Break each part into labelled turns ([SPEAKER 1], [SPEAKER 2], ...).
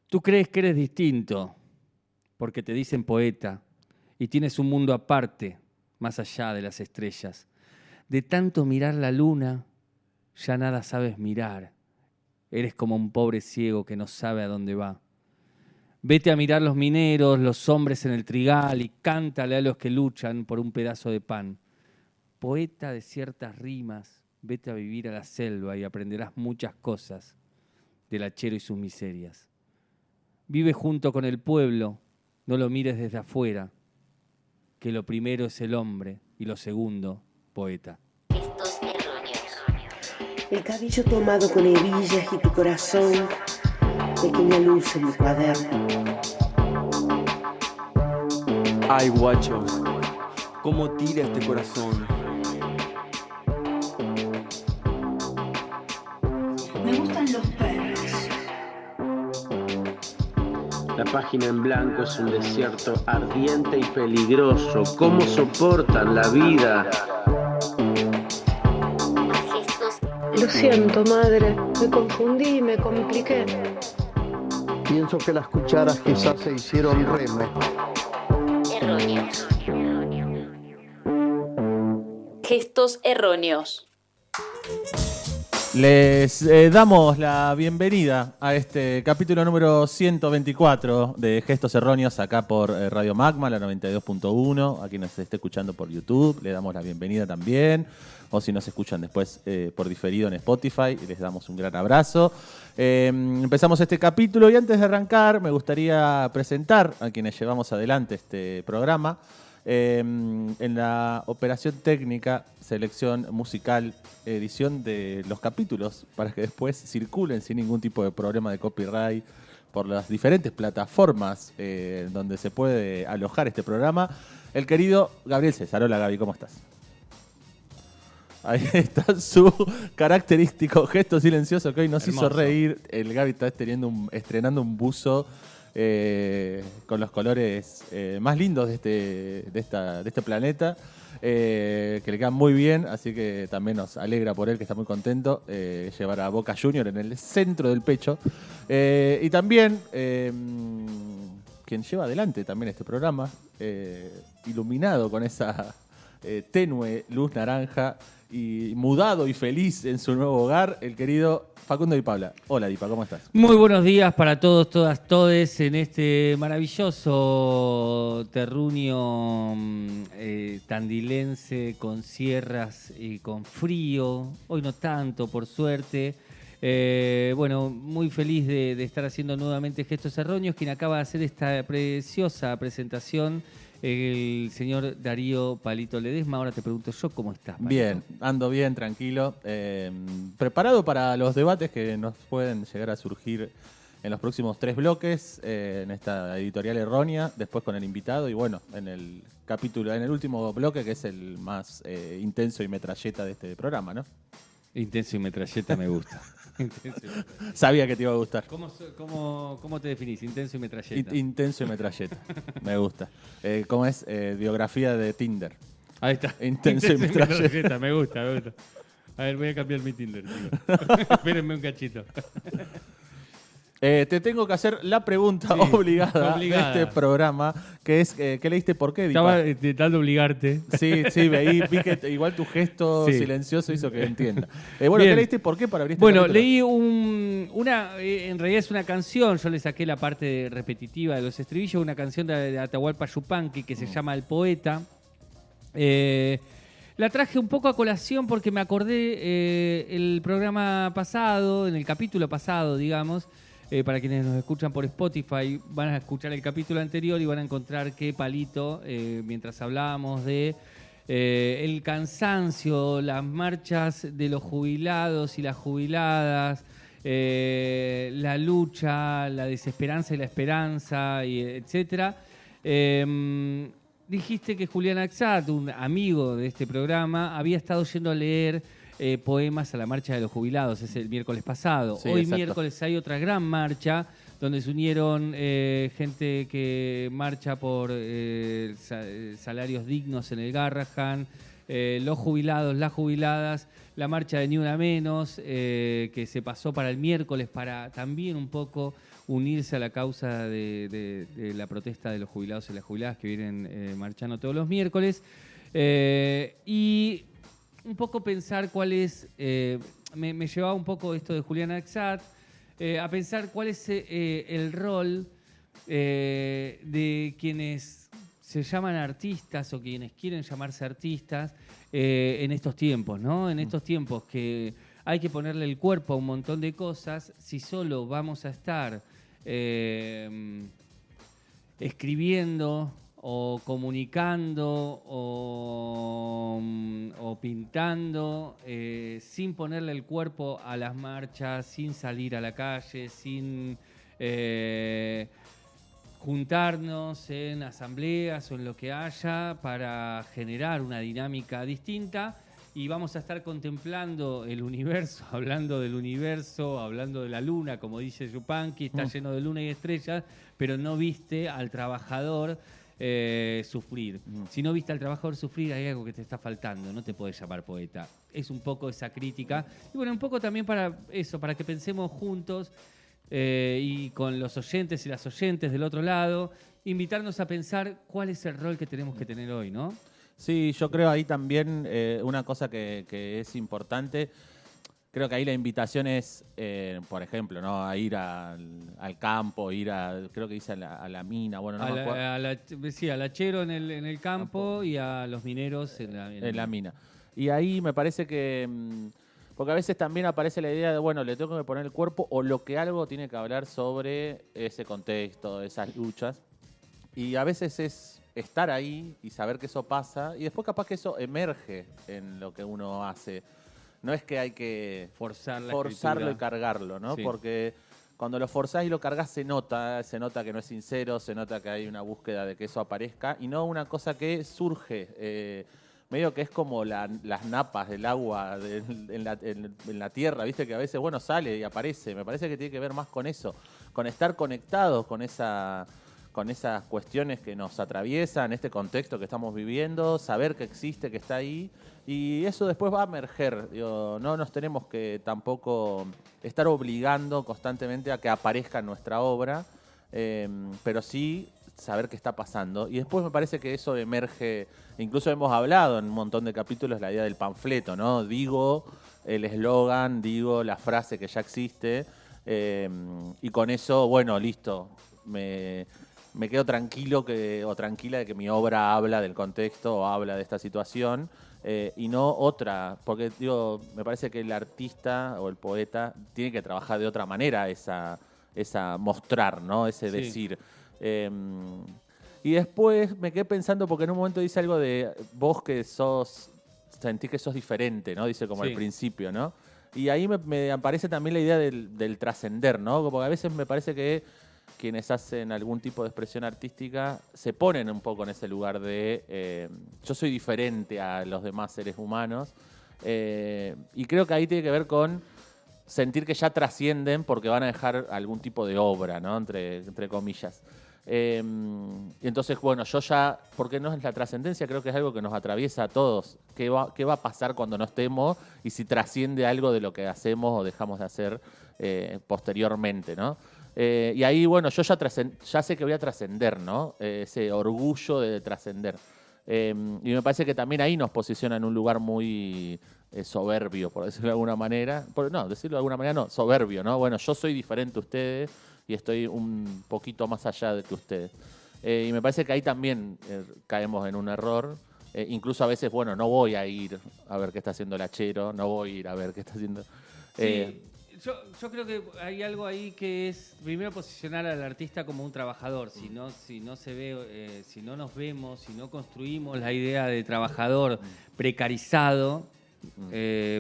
[SPEAKER 1] Tú crees que eres distinto porque te dicen poeta y tienes un mundo aparte, más allá de las estrellas. De tanto mirar la luna, ya nada sabes mirar. Eres como un pobre ciego que no sabe a dónde va. Vete a mirar los mineros, los hombres en el trigal y cántale a los que luchan por un pedazo de pan. Poeta de ciertas rimas, vete a vivir a la selva y aprenderás muchas cosas del hachero y sus miserias. Vive junto con el pueblo, no lo mires desde afuera, que lo primero es el hombre y lo segundo, poeta.
[SPEAKER 2] Estos erróneos.
[SPEAKER 3] El cabello tomado con hebillas y tu corazón, pequeña luz en mi cuaderno.
[SPEAKER 4] Ay, guacho, cómo tira este corazón.
[SPEAKER 5] Me gustan los perros.
[SPEAKER 6] La página en blanco es un desierto ardiente y peligroso. ¿Cómo soportan la vida?
[SPEAKER 2] Gestos
[SPEAKER 3] Lo siento, madre, me confundí, me compliqué.
[SPEAKER 7] Pienso que las cucharas quizás se hicieron remo.
[SPEAKER 2] erróneos. Gestos erróneos.
[SPEAKER 8] Les damos la bienvenida a este capítulo número 124 de Gestos Erróneos acá por Radio Magma, la 92.1. A quien nos esté escuchando por YouTube, le damos la bienvenida también. O si nos escuchan después por diferido en Spotify, les damos un gran abrazo. Empezamos este capítulo y antes de arrancar me gustaría presentar a quienes llevamos adelante este programa. En la operación técnica, selección musical, edición de los capítulos para que después circulen sin ningún tipo de problema de copyright por las diferentes plataformas donde se puede alojar este programa, el querido Gabriel César. Hola Gaby, ¿cómo estás? Ahí está su característico gesto silencioso que hoy nos hizo reír. El Gaby está estrenando un buzo con los colores más lindos de este planeta, que le quedan muy bien, así que también nos alegra por él, que está muy contento, llevar a Boca Junior en el centro del pecho. Y también quien lleva adelante también este programa, iluminado con esa tenue luz naranja y mudado y feliz en su nuevo hogar, el querido Facundo Di Paula. Hola Dipa, ¿cómo estás?
[SPEAKER 1] Muy buenos días para todos, todas, todes en este maravilloso terruño tandilense con sierras y con frío. Hoy no tanto, por suerte. Bueno, muy feliz de estar haciendo nuevamente Gestos Erróneos. Quien acaba de hacer esta preciosa presentación, el señor Darío Palito Ledesma. Ahora te pregunto yo, ¿cómo estás, Palito?
[SPEAKER 8] Bien, ando bien, tranquilo. Preparado para los debates que nos pueden llegar a surgir en los próximos 3 bloques, en esta editorial errónea, después con el invitado y bueno, en el último bloque, que es el más intenso y metralleta de este programa, ¿no?
[SPEAKER 1] Intenso y metralleta me gusta.
[SPEAKER 8] Sabía que te iba a gustar.
[SPEAKER 1] ¿Cómo te definís? Intenso y metralleta.
[SPEAKER 8] Intenso y metralleta. Me gusta. ¿Cómo es? Biografía de Tinder.
[SPEAKER 1] Ahí está.
[SPEAKER 8] Intenso y metralleta.
[SPEAKER 1] Me gusta. A ver, voy a cambiar mi Tinder, chicos. Espérenme un cachito.
[SPEAKER 8] Te tengo que hacer la pregunta obligada de este programa, que es, ¿qué leíste por qué, Dipa?
[SPEAKER 1] Estaba intentando obligarte.
[SPEAKER 8] Sí, vi que igual tu gesto silencioso hizo que entienda. Bueno,
[SPEAKER 1] Bien.
[SPEAKER 8] ¿qué leíste por qué para abrir este
[SPEAKER 1] Bueno,
[SPEAKER 8] capítulo?
[SPEAKER 1] leí en realidad es una canción, yo le saqué la parte repetitiva de los estribillos, una canción de Atahualpa Yupanqui que se llama El Poeta. La traje un poco a colación porque me acordé el programa pasado, en el capítulo pasado, digamos. Para quienes nos escuchan por Spotify, van a escuchar el capítulo anterior y van a encontrar que Palito, mientras hablábamos de el cansancio, las marchas de los jubilados y las jubiladas, la lucha, la desesperanza y la esperanza, etcétera, dijiste que Julián Axat, un amigo de este programa, había estado yendo a leer poemas a la marcha de los jubilados. Es el miércoles pasado.
[SPEAKER 8] Sí,
[SPEAKER 1] Hoy
[SPEAKER 8] exacto.
[SPEAKER 1] miércoles hay otra gran marcha donde se unieron gente que marcha por salarios dignos en el Garrahan, los jubilados, las jubiladas, la marcha de Ni Una Menos, que se pasó para el miércoles para también un poco unirse a la causa de la protesta de los jubilados y las jubiladas que vienen marchando todos los miércoles. Y un poco pensar cuál es, me llevaba un poco esto de Julián Axat, a pensar cuál es el rol de quienes se llaman artistas o quienes quieren llamarse artistas en estos tiempos, ¿no? En estos tiempos que hay que ponerle el cuerpo a un montón de cosas, si solo vamos a estar escribiendo o comunicando o pintando, sin ponerle el cuerpo a las marchas, sin salir a la calle, sin juntarnos en asambleas o en lo que haya para generar una dinámica distinta. Y vamos a estar contemplando el universo, hablando del universo, hablando de la luna, como dice Yupanqui, está lleno de luna y estrellas, pero no viste al trabajador sufrir. Si no viste al trabajador sufrir, hay algo que te está faltando, no te podés llamar poeta. Es un poco esa crítica. Y bueno, un poco también para eso, para que pensemos juntos y con los oyentes y las oyentes del otro lado, invitarnos a pensar cuál es el rol que tenemos que tener hoy, ¿no?
[SPEAKER 8] Sí, yo creo ahí también una cosa que es importante. Creo que ahí la invitación es, por ejemplo, ¿no? A ir al campo, creo que dice a la mina, bueno, no me acuerdo.
[SPEAKER 1] Sí, al hachero en el campo y a los mineros en la
[SPEAKER 8] mina. Y ahí me parece que, porque a veces también aparece la idea de, bueno, le tengo que poner el cuerpo o lo que algo tiene que hablar sobre ese contexto, esas luchas. Y a veces es estar ahí y saber que eso pasa y después capaz que eso emerge en lo que uno hace. No es que hay que forzarlo y cargarlo, ¿no? Sí. Porque cuando lo forzás y lo cargas se nota que no es sincero, se nota que hay una búsqueda de que eso aparezca y no una cosa que surge. Medio que es como las napas del agua en la tierra, ¿viste? Que a veces, bueno, sale y aparece. Me parece que tiene que ver más con eso, con estar conectados con esas cuestiones que nos atraviesan, este contexto que estamos viviendo, saber que existe, que está ahí, y eso después va a emerger. Digo, no nos tenemos que tampoco estar obligando constantemente a que aparezca en nuestra obra, pero sí saber qué está pasando. Y después me parece que eso emerge, incluso hemos hablado en un montón de capítulos la idea del panfleto, ¿no? Digo el eslogan, digo la frase que ya existe, y con eso, bueno, listo, me quedo tranquilo o tranquila de que mi obra habla del contexto o habla de esta situación y no otra, porque digo, me parece que el artista o el poeta tiene que trabajar de otra manera esa mostrar, ¿no? Ese decir. Y después me quedé pensando, porque en un momento dice algo de vos que sentís que sos diferente, ¿no? Dice como al principio, ¿no? Y ahí me aparece también la idea del trascender, ¿no? Porque a veces me parece que quienes hacen algún tipo de expresión artística se ponen un poco en ese lugar de yo soy diferente a los demás seres humanos, y creo que ahí tiene que ver con sentir que ya trascienden porque van a dejar algún tipo de obra, ¿no? Entre comillas. Y entonces, bueno, yo ya, porque no es la trascendencia, creo que es algo que nos atraviesa a todos. ¿Qué va a pasar cuando no estemos y si trasciende algo de lo que hacemos o dejamos de hacer posteriormente, ¿no? Y ahí, bueno, yo ya sé que voy a trascender, ¿no? Ese orgullo de trascender. Y me parece que también ahí nos posiciona en un lugar muy soberbio, por decirlo de alguna manera. Decirlo de alguna manera no, soberbio, ¿no? Bueno, yo soy diferente a ustedes y estoy un poquito más allá de que ustedes. Y me parece que ahí también caemos en un error. Incluso a veces, bueno, no voy a ir a ver qué está haciendo el hachero, no voy a ir a ver qué está haciendo...
[SPEAKER 1] Sí. Yo creo que hay algo ahí que es primero posicionar al artista como un trabajador. Si no se ve, si no nos vemos, si no construimos la idea de trabajador precarizado,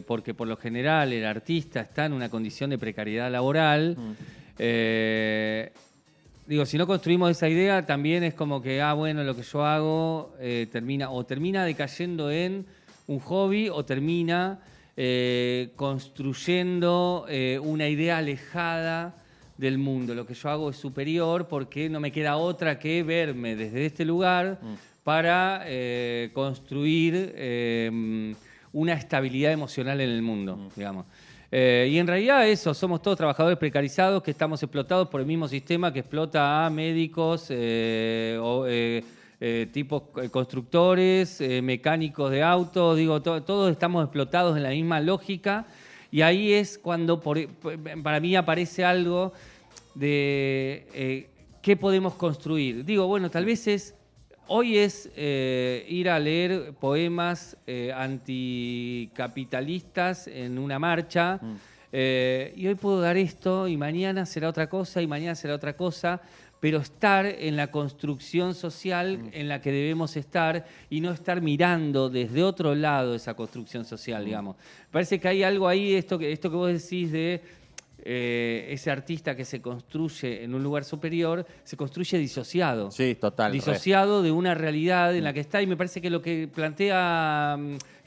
[SPEAKER 1] porque por lo general el artista está en una condición de precariedad laboral. Si no construimos esa idea, también es como que, bueno, lo que yo hago termina decayendo en un hobby o termina construyendo una idea alejada del mundo. Lo que yo hago es superior porque no me queda otra que verme desde este lugar para construir una estabilidad emocional en el mundo, digamos. Y en realidad eso, somos todos trabajadores precarizados que estamos explotados por el mismo sistema que explota a médicos, tipos constructores, mecánicos de autos, digo, todos estamos explotados en la misma lógica, y ahí es cuando para mí aparece algo de qué podemos construir. Digo, bueno, tal vez hoy es ir a leer poemas anticapitalistas en una marcha, y hoy puedo dar esto, y mañana será otra cosa, y mañana será otra cosa, pero estar en la construcción social en la que debemos estar y no estar mirando desde otro lado esa construcción social, digamos. Parece que hay algo ahí, esto que vos decís de ese artista que se construye en un lugar superior, se construye disociado.
[SPEAKER 8] Sí, total.
[SPEAKER 1] Disociado de una realidad en la que está, y me parece que lo que plantea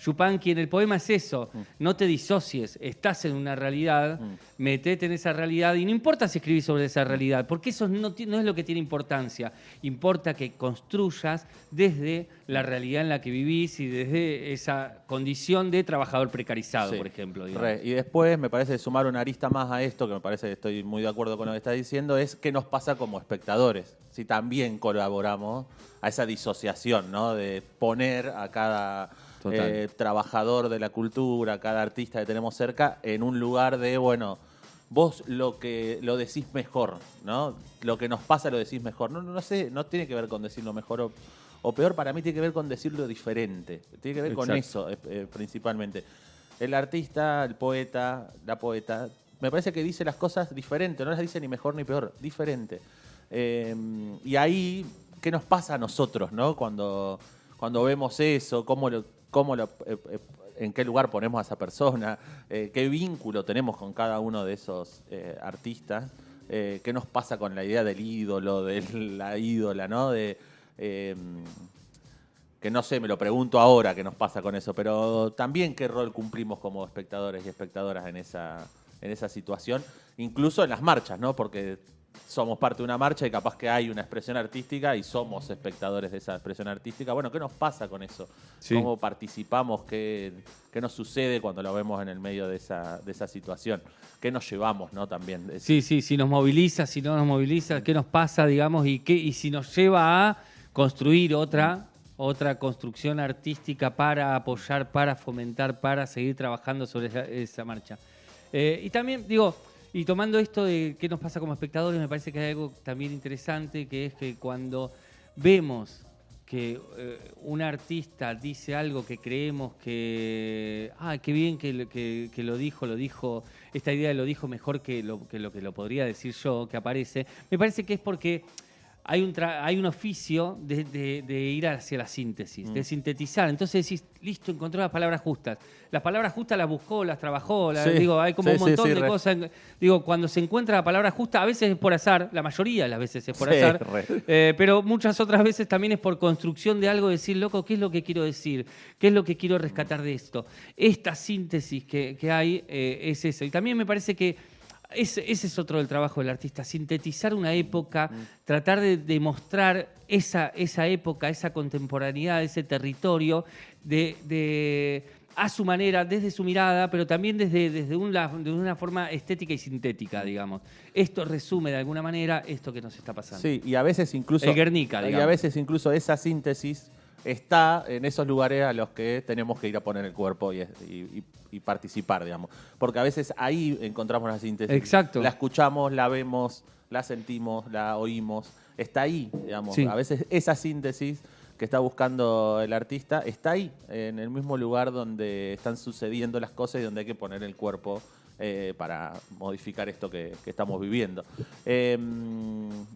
[SPEAKER 1] Yupanqui en el poema es eso. No te disocies, estás en una realidad, metete en esa realidad, y no importa si escribís sobre esa realidad, porque eso no es lo que tiene importancia. Importa que construyas desde la realidad en la que vivís y desde esa condición de trabajador precarizado, por ejemplo.
[SPEAKER 8] Y después me parece sumar una arista más a esto, que me parece que estoy muy de acuerdo con lo que estás diciendo, es qué nos pasa como espectadores. Si también colaboramos a esa disociación, ¿no? De poner a cada trabajador de la cultura, cada artista que tenemos cerca, en un lugar de, bueno, vos lo decís mejor, ¿no? Lo que nos pasa lo decís mejor. No sé, no tiene que ver con decirlo mejor o peor, para mí tiene que ver con decirlo diferente. Tiene que ver con eso, principalmente. El artista, el poeta, la poeta, me parece que dice las cosas diferente, no las dice ni mejor ni peor, diferente. Y ahí, ¿qué nos pasa a nosotros, ¿no? Cuando vemos eso, en qué lugar ponemos a esa persona, qué vínculo tenemos con cada uno de esos artistas, qué nos pasa con la idea del ídolo, de la ídola, ¿no? Que no sé, me lo pregunto ahora qué nos pasa con eso, pero también qué rol cumplimos como espectadores y espectadoras en esa situación, incluso en las marchas, ¿no? Porque somos parte de una marcha y capaz que hay una expresión artística y somos espectadores de esa expresión artística. Bueno, ¿qué nos pasa con eso? Sí. ¿Cómo participamos? ¿Qué nos sucede cuando lo vemos en el medio de esa situación? ¿Qué nos llevamos, no? También.
[SPEAKER 1] Sí, si nos moviliza, si no nos moviliza, ¿qué nos pasa, digamos? Y si nos lleva a construir otra construcción artística para apoyar, para fomentar, para seguir trabajando sobre esa marcha. Y también, digo, y tomando esto de qué nos pasa como espectadores, me parece que hay algo también interesante, que es que cuando vemos que un artista dice algo que creemos que, qué bien que lo dijo, esta idea lo dijo mejor que lo lo podría decir yo, que aparece, me parece que es porque hay un oficio de ir hacia la síntesis, de sintetizar. Entonces decís, listo, encontró las palabras justas. Las palabras justas las buscó, las trabajó, hay como un montón de cosas. Digo, cuando se encuentra la palabra justa, a veces es por azar, la mayoría de las veces es por azar, pero muchas otras veces también es por construcción de algo, decir, loco, ¿qué es lo que quiero decir? ¿Qué es lo que quiero rescatar de esto? Esta síntesis que hay es eso. Y también me parece que ese es otro del trabajo del artista, sintetizar una época, tratar de demostrar esa época, esa contemporaneidad, ese territorio, a su manera, desde su mirada, pero también desde una forma estética y sintética, digamos. Esto resume de alguna manera esto que nos está pasando.
[SPEAKER 8] Sí, y a veces incluso...
[SPEAKER 1] El Guernica, digamos.
[SPEAKER 8] Y a veces incluso esa síntesis está en esos lugares a los que tenemos que ir a poner el cuerpo y participar, digamos. Porque a veces ahí encontramos la síntesis.
[SPEAKER 1] Exacto.
[SPEAKER 8] La escuchamos, la vemos, la sentimos, la oímos. Está ahí, digamos. Sí. A veces esa síntesis que está buscando el artista está ahí, en el mismo lugar donde están sucediendo las cosas y donde hay que poner el cuerpo para modificar esto que estamos viviendo.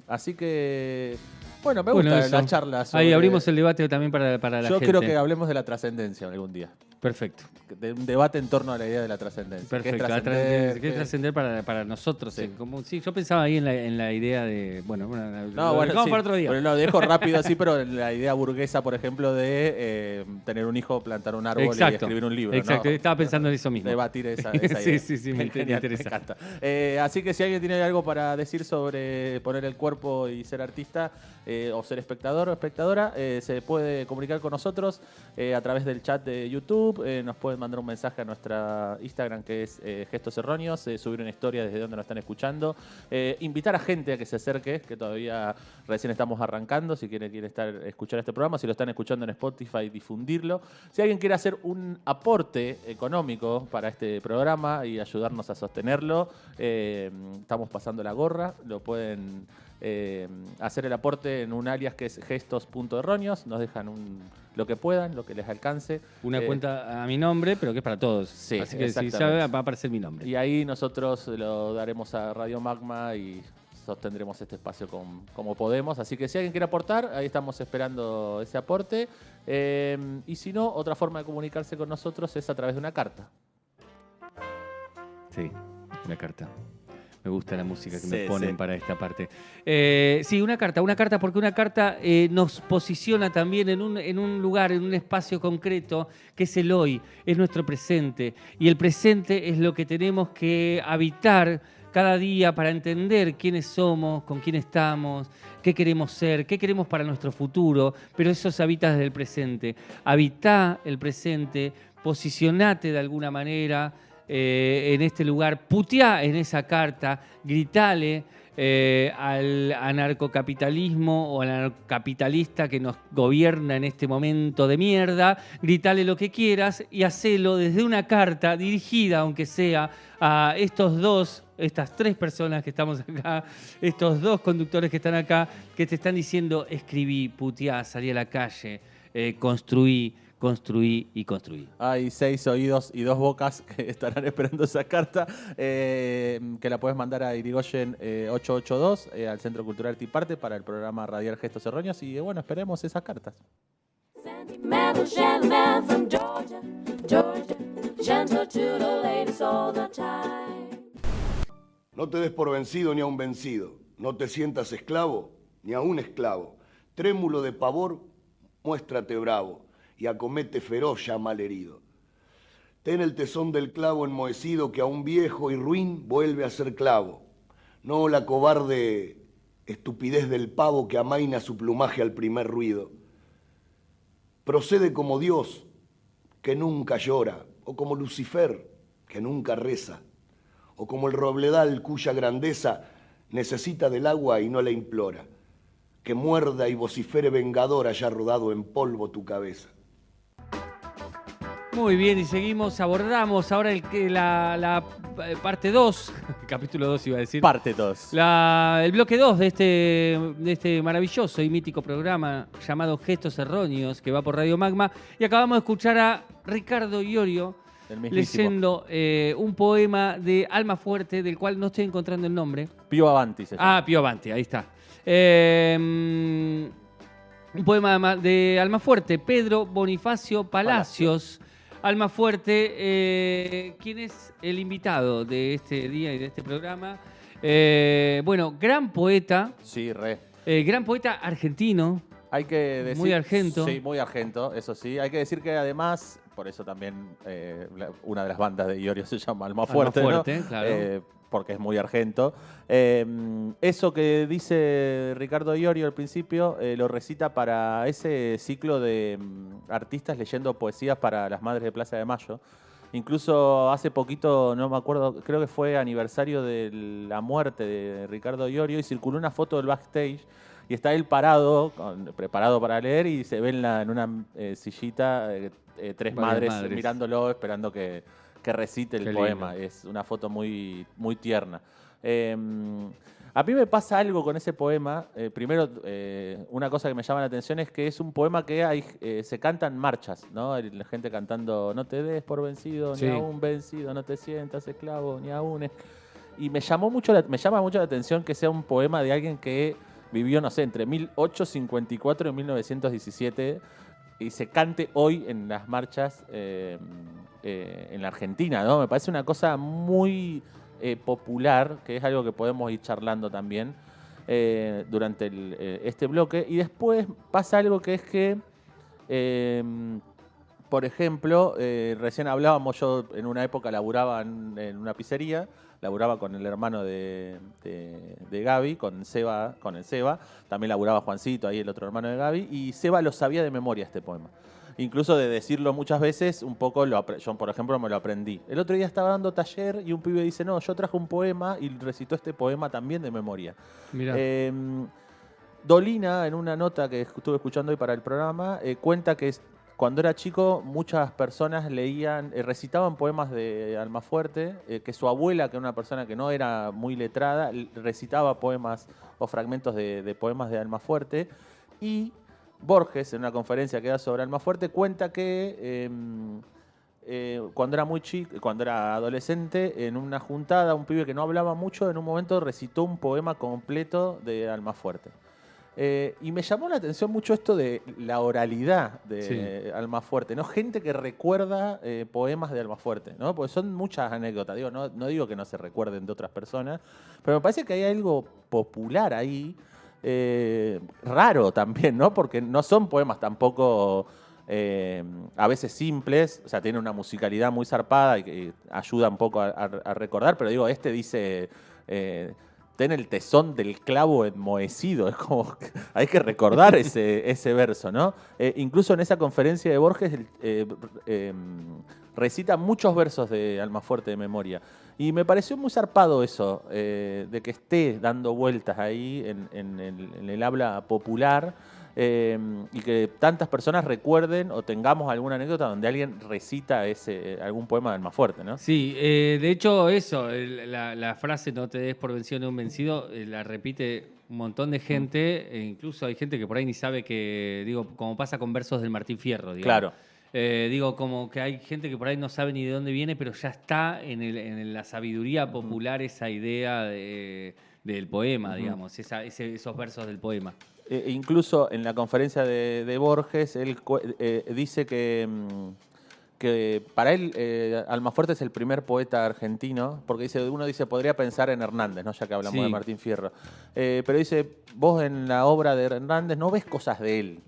[SPEAKER 8] Así que... Bueno, me gusta la charla sobre...
[SPEAKER 1] Ahí abrimos el debate también para la gente.
[SPEAKER 8] Yo creo que hablemos de la trascendencia algún día.
[SPEAKER 1] Perfecto.
[SPEAKER 8] De un debate en torno a la idea de la trascendencia.
[SPEAKER 1] Perfecto. ¿Qué es trascender para nosotros?
[SPEAKER 8] Sí.
[SPEAKER 1] Sí, yo pensaba ahí en la idea de. Bueno,
[SPEAKER 8] No, bueno, sí,
[SPEAKER 1] para otro día.
[SPEAKER 8] pero lo dejo rápido así, pero la idea burguesa, por ejemplo, de tener un hijo, plantar un árbol y escribir un libro.
[SPEAKER 1] Exacto,
[SPEAKER 8] ¿no?
[SPEAKER 1] estaba pensando en eso mismo.
[SPEAKER 8] Debatir esa idea.
[SPEAKER 1] sí, me
[SPEAKER 8] Genial,
[SPEAKER 1] interesa.
[SPEAKER 8] me encanta. Así que si alguien tiene algo para decir sobre poner el cuerpo y ser artista, o ser espectador o espectadora, se puede comunicar con nosotros a través del chat de YouTube. Nos pueden mandar un mensaje a nuestra Instagram, que es Gestos Erróneos, subir una historia desde donde nos están escuchando, invitar a gente a que se acerque, que todavía recién estamos arrancando, si quiere escuchar este programa, si lo están escuchando en Spotify, difundirlo. Si alguien quiere hacer un aporte económico para este programa y ayudarnos a sostenerlo, estamos pasando la gorra, lo pueden hacer el aporte en un alias que es gestos.erróneos, nos dejan lo que puedan, lo que les alcance.
[SPEAKER 1] Una cuenta a mi nombre, pero que es para todos.
[SPEAKER 8] Sí,
[SPEAKER 1] así que si
[SPEAKER 8] exactamente.
[SPEAKER 1] ya va a aparecer mi nombre.
[SPEAKER 8] Y ahí nosotros lo daremos a Radio Magma y sostendremos este espacio como podemos. Así que si alguien quiere aportar, ahí estamos esperando ese aporte. Y si no, otra forma de comunicarse con nosotros es a través de una carta.
[SPEAKER 1] Sí, una carta. Me gusta la música que
[SPEAKER 8] Sí,
[SPEAKER 1] me ponen
[SPEAKER 8] sí.
[SPEAKER 1] para esta parte. Sí, una carta, porque una carta nos posiciona también en un lugar, en un espacio concreto, que es el hoy, es nuestro presente. Y el presente es lo que tenemos que habitar cada día para entender quiénes somos, con quién estamos, qué queremos ser, qué queremos para nuestro futuro, pero eso se habita desde el presente. Habitá el presente, posicionate de alguna manera en este lugar, puteá en esa carta, gritale al anarcocapitalismo o al anarcocapitalista que nos gobierna en este momento de mierda, gritale lo que quieras y hacelo desde una carta dirigida, aunque sea a estas tres personas que estamos acá, estos dos conductores que están acá, que te están diciendo: escribí, puteá, salí a la calle, construí y construí.
[SPEAKER 8] Hay 6 oídos y 2 bocas que estarán esperando esa carta, que la puedes mandar a Irigoyen 882 al Centro Cultural Tiparte para el programa Radial Gestos Erróneos. Y bueno, esperemos esas cartas.
[SPEAKER 9] Sentimental gentleman from Georgia, Georgia, gentle to the ladies all the time.
[SPEAKER 10] No te des por vencido ni a un vencido, no te sientas esclavo ni a un esclavo. Trémulo de pavor, muéstrate bravo y acomete feroz ya mal herido. Ten el tesón del clavo enmohecido que a un viejo y ruin vuelve a ser clavo. No la cobarde estupidez del pavo que amaina su plumaje al primer ruido. Procede como Dios, que nunca llora, o como Lucifer, que nunca reza, o como el robledal cuya grandeza necesita del agua y no la implora, que muerda y vocifere vengador haya rodado en polvo tu cabeza.
[SPEAKER 1] Muy bien, y seguimos, abordamos ahora la parte 2, capítulo 2 iba a decir.
[SPEAKER 8] Parte 2.
[SPEAKER 1] El bloque 2 de este maravilloso y mítico programa llamado Gestos Erróneos, que va por Radio Magma. Y acabamos de escuchar a Ricardo Iorio leyendo un poema de Alma Fuerte, del cual no estoy encontrando el nombre.
[SPEAKER 8] Pío Avanti.
[SPEAKER 1] Pío Avanti, ahí está. Un poema de Alma Fuerte, Pedro Bonifacio Palacios. Alma Fuerte, ¿quién es el invitado de este día y de este programa? Bueno, gran poeta.
[SPEAKER 8] Sí, re.
[SPEAKER 1] Gran poeta argentino.
[SPEAKER 8] Hay que decir,
[SPEAKER 1] muy argento.
[SPEAKER 8] Sí, muy argento, eso sí. Hay que decir que además, por eso también una de las bandas de Iorio se llama Alma Fuerte,
[SPEAKER 1] Alma Fuerte,
[SPEAKER 8] ¿no?
[SPEAKER 1] Claro.
[SPEAKER 8] Porque es muy argento. Eso que dice Ricardo Iorio al principio lo recita para ese ciclo de artistas leyendo poesías para las Madres de Plaza de Mayo. Incluso hace poquito, no me acuerdo, creo que fue aniversario de la muerte de Ricardo Iorio y circuló una foto del backstage y está él parado, preparado para leer y se ve en una sillita tres madres mirándolo, esperando que recite el poema. Es una foto muy, muy tierna. A mí me pasa algo con ese poema. Primero, una cosa que me llama la atención es que es un poema que se cantan marchas, ¿no? La gente cantando: no te des por vencido, ni a un vencido, no te sientas esclavo, ni a un... Y me llama mucho la atención que sea un poema de alguien que vivió, no sé, entre 1854 y 1917, y se cante hoy en las marchas en la Argentina, ¿no? Me parece una cosa muy popular, que es algo que podemos ir charlando también durante este bloque. Y después pasa algo que es que, por ejemplo, recién hablábamos, yo en una época laburaba en una pizzería, laburaba con el hermano de Gaby, con el Seba, también laburaba Juancito, ahí el otro hermano de Gaby, y Seba lo sabía de memoria este poema. Incluso de decirlo muchas veces, un poco, yo por ejemplo me lo aprendí. El otro día estaba dando taller y un pibe dice, no, yo traje un poema y recitó este poema también de memoria.
[SPEAKER 1] Mirá.
[SPEAKER 8] Dolina, en una nota que estuve escuchando hoy para el programa, cuenta que cuando era chico muchas personas recitaban poemas de Almafuerte, que su abuela, que era una persona que no era muy letrada, recitaba poemas o fragmentos de poemas de Almafuerte. Y Borges, en una conferencia que da sobre Almafuerte, cuenta que cuando era muy chico, cuando era adolescente, en una juntada, un pibe que no hablaba mucho, en un momento recitó un poema completo de Almafuerte. Y me llamó la atención mucho esto de la oralidad de Almafuerte, ¿no? Gente que recuerda poemas de Almafuerte, ¿no? Porque son muchas anécdotas. Digo, no digo que no se recuerden de otras personas, pero me parece que hay algo popular ahí, raro también, ¿no? Porque no son poemas tampoco a veces simples, o sea, tiene una musicalidad muy zarpada y que ayuda un poco a recordar, pero digo, dice... ten el tesón del clavo enmohecido. Es como que hay que recordar ese verso, ¿no? Incluso en esa conferencia de Borges recita muchos versos de Almafuerte de memoria. Y me pareció muy zarpado eso, de que esté dando vueltas ahí en el habla popular, y que tantas personas recuerden o tengamos alguna anécdota donde alguien recita algún poema de Almafuerte, ¿no?
[SPEAKER 1] Sí, de hecho eso, la frase no te des por vencido ni un vencido, la repite un montón de gente, e incluso hay gente que por ahí ni sabe que, digo, como pasa con versos del Martín Fierro, digamos.
[SPEAKER 8] Claro.
[SPEAKER 1] Digo, como que hay gente que por ahí no sabe ni de dónde viene, pero ya está en la sabiduría popular esa idea del poema, digamos, esos versos del poema.
[SPEAKER 8] Incluso en la conferencia de Borges, él dice que para él Almafuerte es el primer poeta argentino, porque uno dice, podría pensar en Hernández, ¿no? Ya que hablamos de Martín Fierro. Pero dice, vos en la obra de Hernández no ves cosas de él,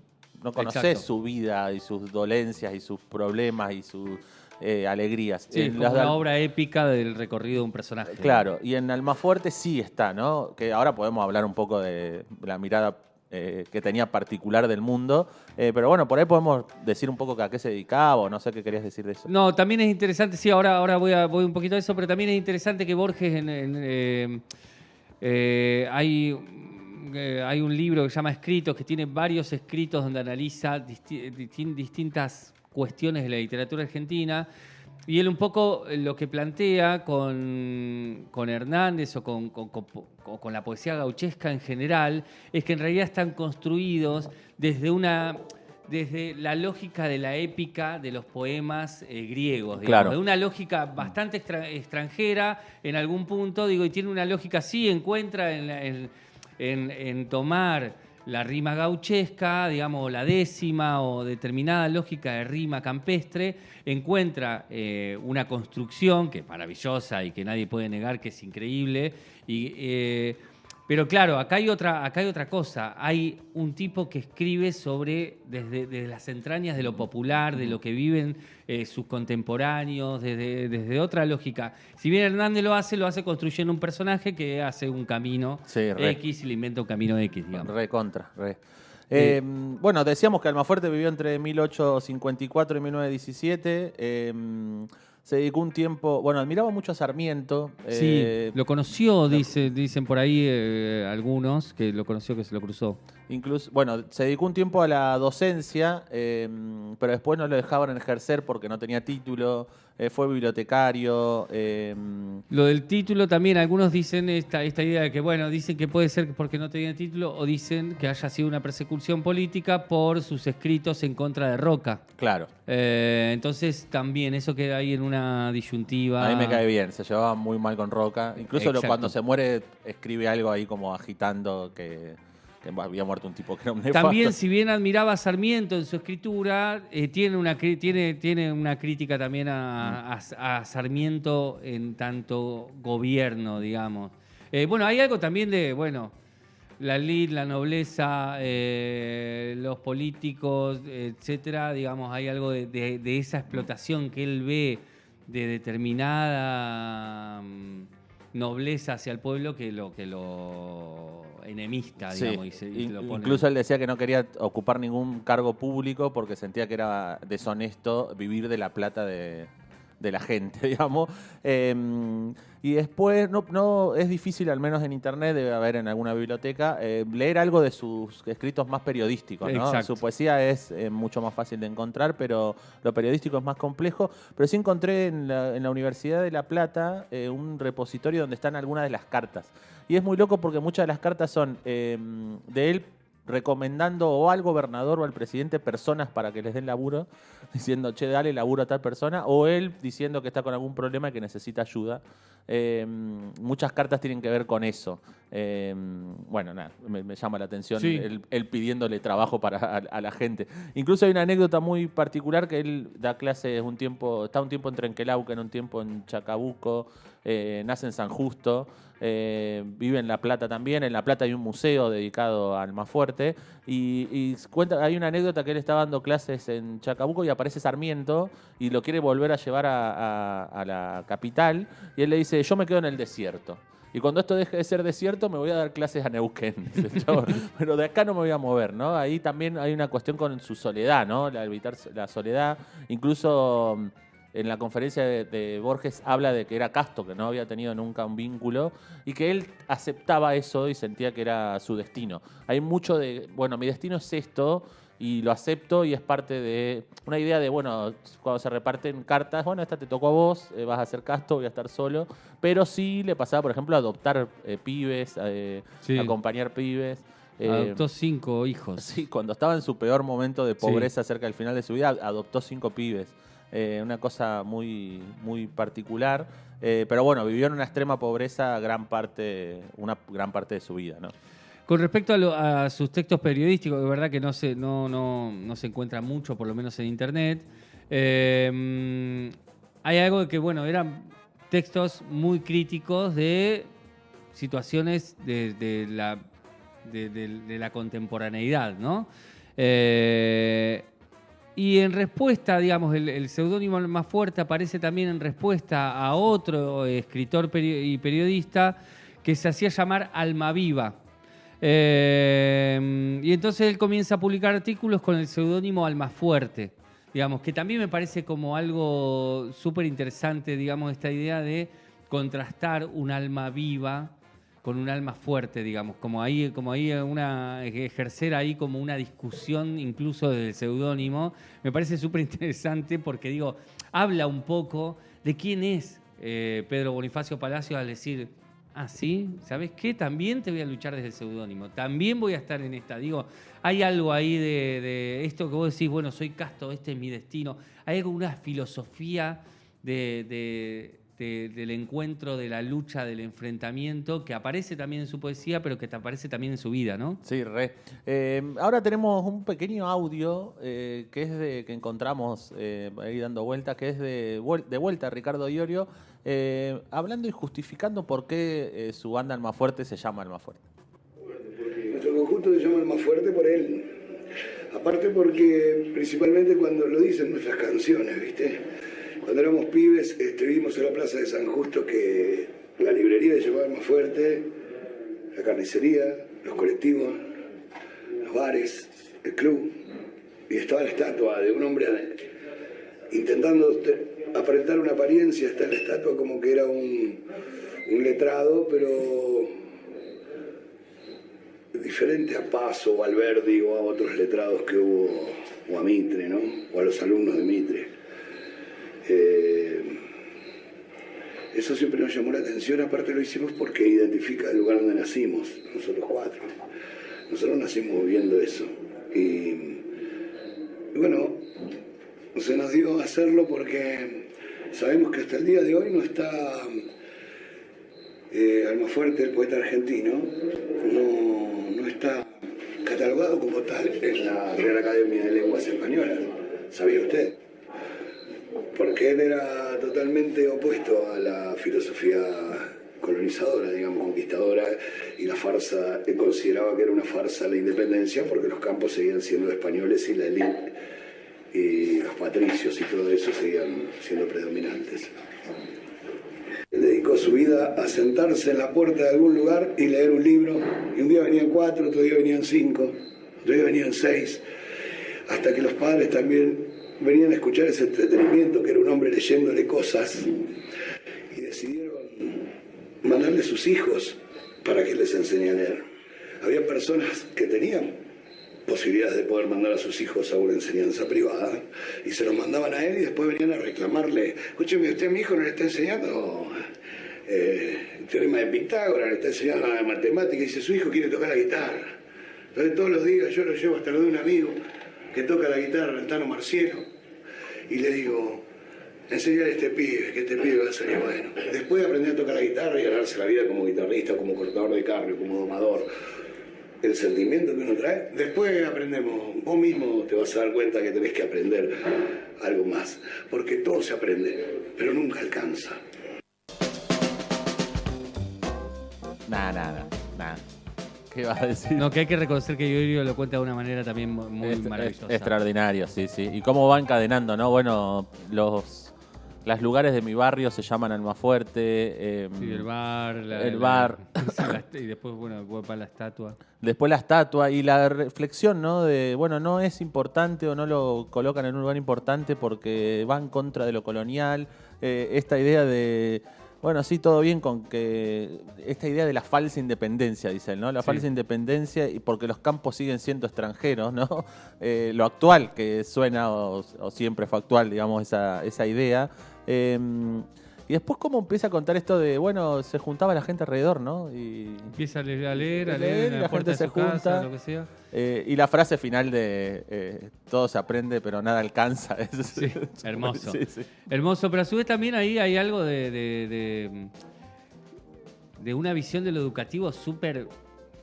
[SPEAKER 8] no conocés su vida y sus dolencias y sus problemas y sus alegrías.
[SPEAKER 1] Sí, como una obra épica del recorrido de un personaje.
[SPEAKER 8] Claro, y en Almafuerte sí está, ¿no? Que ahora podemos hablar un poco de la mirada que tenía particular del mundo, pero bueno, por ahí podemos decir un poco a qué se dedicaba, o no sé qué querías decir de eso.
[SPEAKER 1] No, también es interesante, sí, ahora voy un poquito a eso, pero también es interesante que Borges hay un libro que se llama Escritos, que tiene varios escritos donde analiza distintas cuestiones de la literatura argentina. Y él un poco lo que plantea con Hernández o con la poesía gauchesca en general es que en realidad están construidos desde la lógica de la épica de los poemas griegos, digamos,
[SPEAKER 8] claro.
[SPEAKER 1] De una lógica bastante extranjera en algún punto, digo, y tiene una lógica, sí, encuentra en tomar la rima gauchesca, digamos, la décima o determinada lógica de rima campestre, encuentra una construcción que es maravillosa y que nadie puede negar que es increíble. Pero claro, acá hay otra cosa. Hay un tipo que escribe desde las entrañas de lo popular, de lo que viven sus contemporáneos, desde otra lógica. Si bien Hernández lo hace construyendo un personaje que hace un camino X y le inventa un camino X, digamos.
[SPEAKER 8] Bueno, decíamos que Almafuerte vivió entre 1854 y 1917. Se dedicó un tiempo... Bueno, admiraba mucho a Sarmiento.
[SPEAKER 1] Sí, lo conoció, dicen por ahí algunos, que lo conoció, que se lo cruzó.
[SPEAKER 8] Incluso, bueno, se dedicó un tiempo a la docencia, pero después no lo dejaban ejercer porque no tenía título. Fue bibliotecario.
[SPEAKER 1] Lo del título también, algunos dicen esta idea de que, bueno, dicen que puede ser porque no tenía título, o dicen que haya sido una persecución política por sus escritos en contra de Roca.
[SPEAKER 8] Claro.
[SPEAKER 1] Entonces también eso queda ahí en una disyuntiva.
[SPEAKER 8] A mí me cae bien, se llevaba muy mal con Roca. Incluso cuando se muere escribe algo ahí como agitando que que había muerto un tipo que era un nefasto.
[SPEAKER 1] También, si bien admiraba a Sarmiento en su escritura, tiene una crítica también a Sarmiento en tanto gobierno, digamos. Bueno, hay algo también de, bueno, la elite, la nobleza, los políticos, etcétera, digamos, hay algo de esa explotación que él ve de determinada nobleza hacia el pueblo que lo enemista, digamos.
[SPEAKER 8] Sí.
[SPEAKER 1] Y lo pone.
[SPEAKER 8] Incluso él decía que no quería ocupar ningún cargo público porque sentía que era deshonesto vivir de la plata de la gente, digamos. Y después, no es difícil, al menos en internet, debe haber en alguna biblioteca, leer algo de sus escritos más periodísticos, ¿no?
[SPEAKER 1] Exacto.
[SPEAKER 8] Su poesía es mucho más fácil de encontrar, pero lo periodístico es más complejo. Pero sí encontré en la Universidad de La Plata un repositorio donde están algunas de las cartas. Y es muy loco porque muchas de las cartas son de él recomendando o al gobernador o al presidente personas para que les den laburo, diciendo, che, dale laburo a tal persona, o él diciendo que está con algún problema y que necesita ayuda. Muchas cartas tienen que ver con eso. Bueno, nada, me llama la atención
[SPEAKER 1] Sí.
[SPEAKER 8] él pidiéndole trabajo a la gente. Incluso hay una anécdota muy particular que él da clases está un tiempo en Trenquelauquen, un tiempo en Chacabuco, nace en San Justo. Vive en La Plata también. En La Plata hay un museo dedicado a Almafuerte y cuenta, hay una anécdota que él estaba dando clases en Chacabuco y aparece Sarmiento y lo quiere volver a llevar a la capital y él le dice, yo me quedo en el desierto. Y cuando esto deje de ser desierto, me voy a dar clases a Neuquén. Pero de acá no me voy a mover, ¿no? Ahí también hay una cuestión con su soledad, ¿no? Evitar la soledad. Incluso en la conferencia de Borges habla de que era casto, que no había tenido nunca un vínculo y que él aceptaba eso y sentía que era su destino. Hay mucho de, bueno, mi destino es esto y lo acepto y es parte de una idea de, bueno, cuando se reparten cartas, bueno, esta te tocó a vos, vas a ser casto, voy a estar solo, pero sí le pasaba, por ejemplo, adoptar pibes,
[SPEAKER 1] Sí.
[SPEAKER 8] acompañar pibes.
[SPEAKER 1] Adoptó 5 hijos.
[SPEAKER 8] Sí, cuando estaba en su peor momento de pobreza cerca del final de su vida, adoptó 5 pibes. Una cosa muy, muy particular. Pero bueno, vivió en una extrema pobreza una gran parte de su vida, ¿no?
[SPEAKER 1] Con respecto a sus textos periodísticos, de verdad que no se encuentra mucho, por lo menos en internet. Hay algo de que, bueno, eran textos muy críticos de situaciones de la contemporaneidad, ¿no? Y en respuesta, digamos, el seudónimo Almafuerte aparece también en respuesta a otro escritor y periodista que se hacía llamar Almaviva. Y entonces él comienza a publicar artículos con el seudónimo Almafuerte, digamos, que también me parece como algo súper interesante, digamos, esta idea de contrastar un alma viva con un alma fuerte, digamos, como ahí ejercer ahí como una discusión incluso del seudónimo, me parece súper interesante porque, digo, habla un poco de quién es Pedro Bonifacio Palacios al decir, sí, ¿sabes qué? También te voy a luchar desde el seudónimo, también voy a estar en esta, digo, hay algo ahí de esto que vos decís, bueno, soy casto, este es mi destino, hay una filosofía del encuentro, de la lucha, del enfrentamiento, que aparece también en su poesía, pero que te aparece también en su vida, ¿no?
[SPEAKER 8] Sí, re. Ahora tenemos un pequeño audio que es que encontramos ahí dando vueltas, que es de vuelta Ricardo Iorio, hablando y justificando por qué su banda Almafuerte se llama Almafuerte.
[SPEAKER 11] Nuestro conjunto se llama Almafuerte por él. Aparte porque, principalmente cuando lo dicen nuestras canciones, ¿viste? Cuando éramos pibes, vimos en la plaza de San Justo que la librería se llamaba Almafuerte, la carnicería, los colectivos, los bares, el club, y estaba la estatua de un hombre intentando aparentar una apariencia. Está la estatua como que era un letrado, pero diferente a Paso o a Alberdi o a otros letrados que hubo, o a Mitre, ¿no? O a los alumnos de Mitre. Eso siempre nos llamó la atención, aparte lo hicimos porque identifica el lugar donde nacimos, nosotros 4. Nosotros nacimos viendo eso. Y bueno, se nos dio hacerlo porque sabemos que hasta el día de hoy no está Almafuerte, el poeta argentino, no está tal en la Real Academia de Lenguas Españolas. ¿Sabía usted? Porque él era totalmente opuesto a la filosofía colonizadora, digamos, conquistadora, y la farsa, él consideraba que era una farsa la independencia porque los campos seguían siendo españoles y la élite y los patricios y todo eso seguían siendo predominantes. Él dedicó su vida a sentarse en la puerta de algún lugar y leer un libro, y un día venían 4, otro día venían 5, otro día venían 6, hasta que los padres también venían a escuchar ese entretenimiento, que era un hombre leyéndole cosas, y decidieron mandarle sus hijos para que les enseñe a leer. Había personas que tenían posibilidades de poder mandar a sus hijos a una enseñanza privada y se los mandaban a él y después venían a reclamarle: escúcheme, usted a mi hijo no le está enseñando el teorema de Pitágoras, le está enseñando nada de matemáticas, y dice: su hijo quiere tocar la guitarra. Entonces todos los días yo lo llevo hasta lo de un amigo que toca la guitarra, el Tano Marcielo, y le digo: enseñale a este pibe, que este pibe va a ser bueno. Después de aprender a tocar la guitarra y ganarse la vida como guitarrista, como cortador de carne, como domador, el sentimiento que uno trae, después aprendemos. Vos mismo te vas a dar cuenta que tenés que aprender algo más, porque todo se aprende, pero nunca alcanza.
[SPEAKER 8] Nada. ¿Qué vas a decir?
[SPEAKER 1] No, que hay que reconocer que Iorio lo cuenta de una manera también muy maravillosa.
[SPEAKER 8] Extraordinario, sí. Y cómo va encadenando, ¿no? Bueno, los lugares de mi barrio se llaman Almafuerte.
[SPEAKER 1] Sí, el bar.
[SPEAKER 8] El bar.
[SPEAKER 1] Y después, bueno, va la estatua.
[SPEAKER 8] Después la estatua y la reflexión, ¿no? De, bueno, no es importante o no lo colocan en un lugar importante porque va en contra de lo colonial. Esta idea de... Bueno, sí, todo bien con que esta idea de la falsa independencia, dice él, ¿no? La falsa independencia, y porque los campos siguen siendo extranjeros, ¿no? Lo actual, que suena o siempre fue actual, digamos, esa idea. Y después cómo empieza a contar esto de, bueno, se juntaba la gente alrededor, ¿no? Y
[SPEAKER 1] empieza a leer en la
[SPEAKER 8] gente se junta,
[SPEAKER 1] casa, lo que sea.
[SPEAKER 8] Y la frase final de todo se aprende pero nada alcanza.
[SPEAKER 1] Sí, hermoso.
[SPEAKER 8] Sí.
[SPEAKER 1] Hermoso, pero a su vez también ahí hay algo de una visión de lo educativo súper,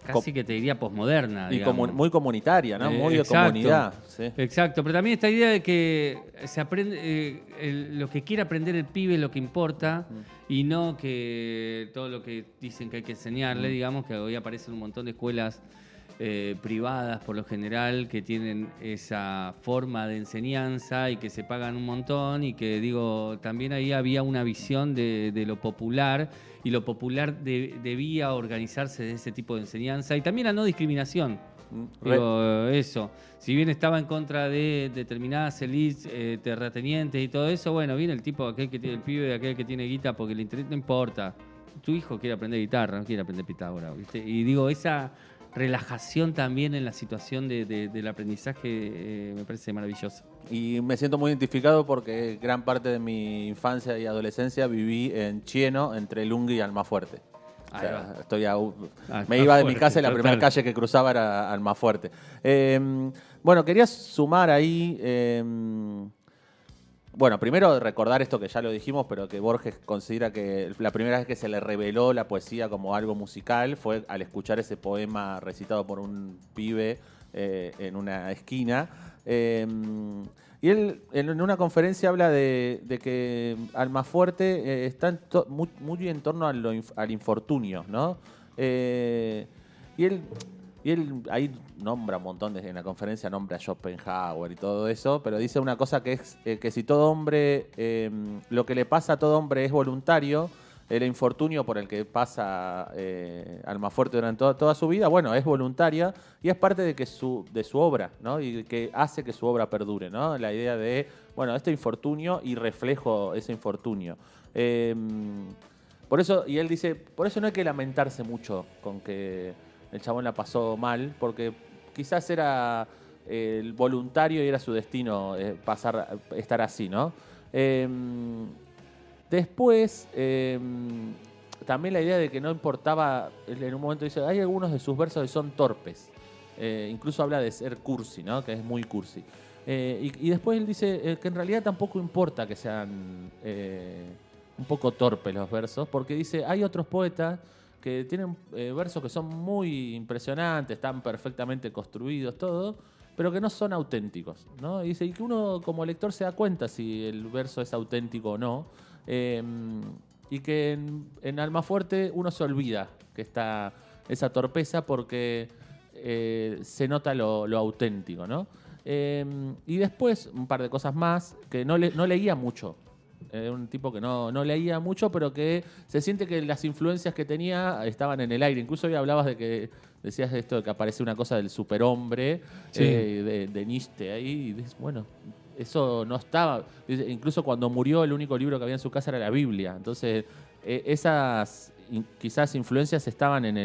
[SPEAKER 1] casi que te diría posmoderna.
[SPEAKER 8] Y muy comunitaria, ¿no? Muy de comunidad. Sí.
[SPEAKER 1] Exacto, pero también esta idea de que se aprende, lo que quiere aprender el pibe es lo que importa, y no que todo lo que dicen que hay que enseñarle, digamos, que hoy aparecen un montón de escuelas privadas por lo general que tienen esa forma de enseñanza y que se pagan un montón, y que digo, también ahí había una visión de lo popular, y lo popular debía organizarse de ese tipo de enseñanza, y también la no discriminación. Digo, eso, si bien estaba en contra de determinadas élites terratenientes y todo eso, bueno, viene el tipo, aquel que tiene el pibe, aquel que tiene guita, porque el interés no importa. Tu hijo quiere aprender guitarra, no quiere aprender Pitágoras, ¿viste? Y digo, esa relajación también en la situación del aprendizaje me parece maravillosa.
[SPEAKER 8] Y me siento muy identificado porque gran parte de mi infancia y adolescencia viví en Chieno, entre Lungui y Almafuerte. O sea, me iba de mi casa y la primera calle que cruzaba era Almafuerte. Bueno, quería sumar ahí... Bueno, primero recordar esto que ya lo dijimos, pero que Borges considera que la primera vez que se le reveló la poesía como algo musical fue al escuchar ese poema recitado por un pibe en una esquina. Y él en una conferencia habla de que Almafuerte está muy en torno al infortunio, ¿no? Y él ahí nombra un montón, en la conferencia nombra a Schopenhauer y todo eso, pero dice una cosa que es que si todo hombre, lo que le pasa a todo hombre es voluntario, el infortunio por el que pasa Almafuerte durante toda su vida, bueno, es voluntaria y es parte de su obra, ¿no? Y que hace que su obra perdure, ¿no? La idea de, bueno, este infortunio y reflejo ese infortunio. Por eso, y él dice, por eso no hay que lamentarse mucho con que el chabón la pasó mal, porque quizás era el voluntario y era su destino estar así, ¿no? Después, también la idea de que no importaba, en un momento dice, hay algunos de sus versos que son torpes, incluso habla de ser cursi, ¿no? Que es muy cursi. Y después él dice que en realidad tampoco importa que sean un poco torpes los versos, porque dice, hay otros poetas que tienen versos que son muy impresionantes, están perfectamente construidos, todo, pero que no son auténticos, ¿no? Y dice, y que uno como lector se da cuenta si el verso es auténtico o no, y que en Almafuerte uno se olvida que está esa torpeza porque se nota lo auténtico, ¿no? Y después, un par de cosas más, que no leía mucho. Un tipo que no leía mucho, pero que se siente que las influencias que tenía estaban en el aire. Incluso hoy hablabas de que decías esto de que aparece una cosa del superhombre,
[SPEAKER 1] Sí.
[SPEAKER 8] de Nietzsche ahí, y dices, bueno, eso no estaba. Incluso cuando murió, el único libro que había en su casa era la Biblia. Entonces, esas quizás influencias estaban en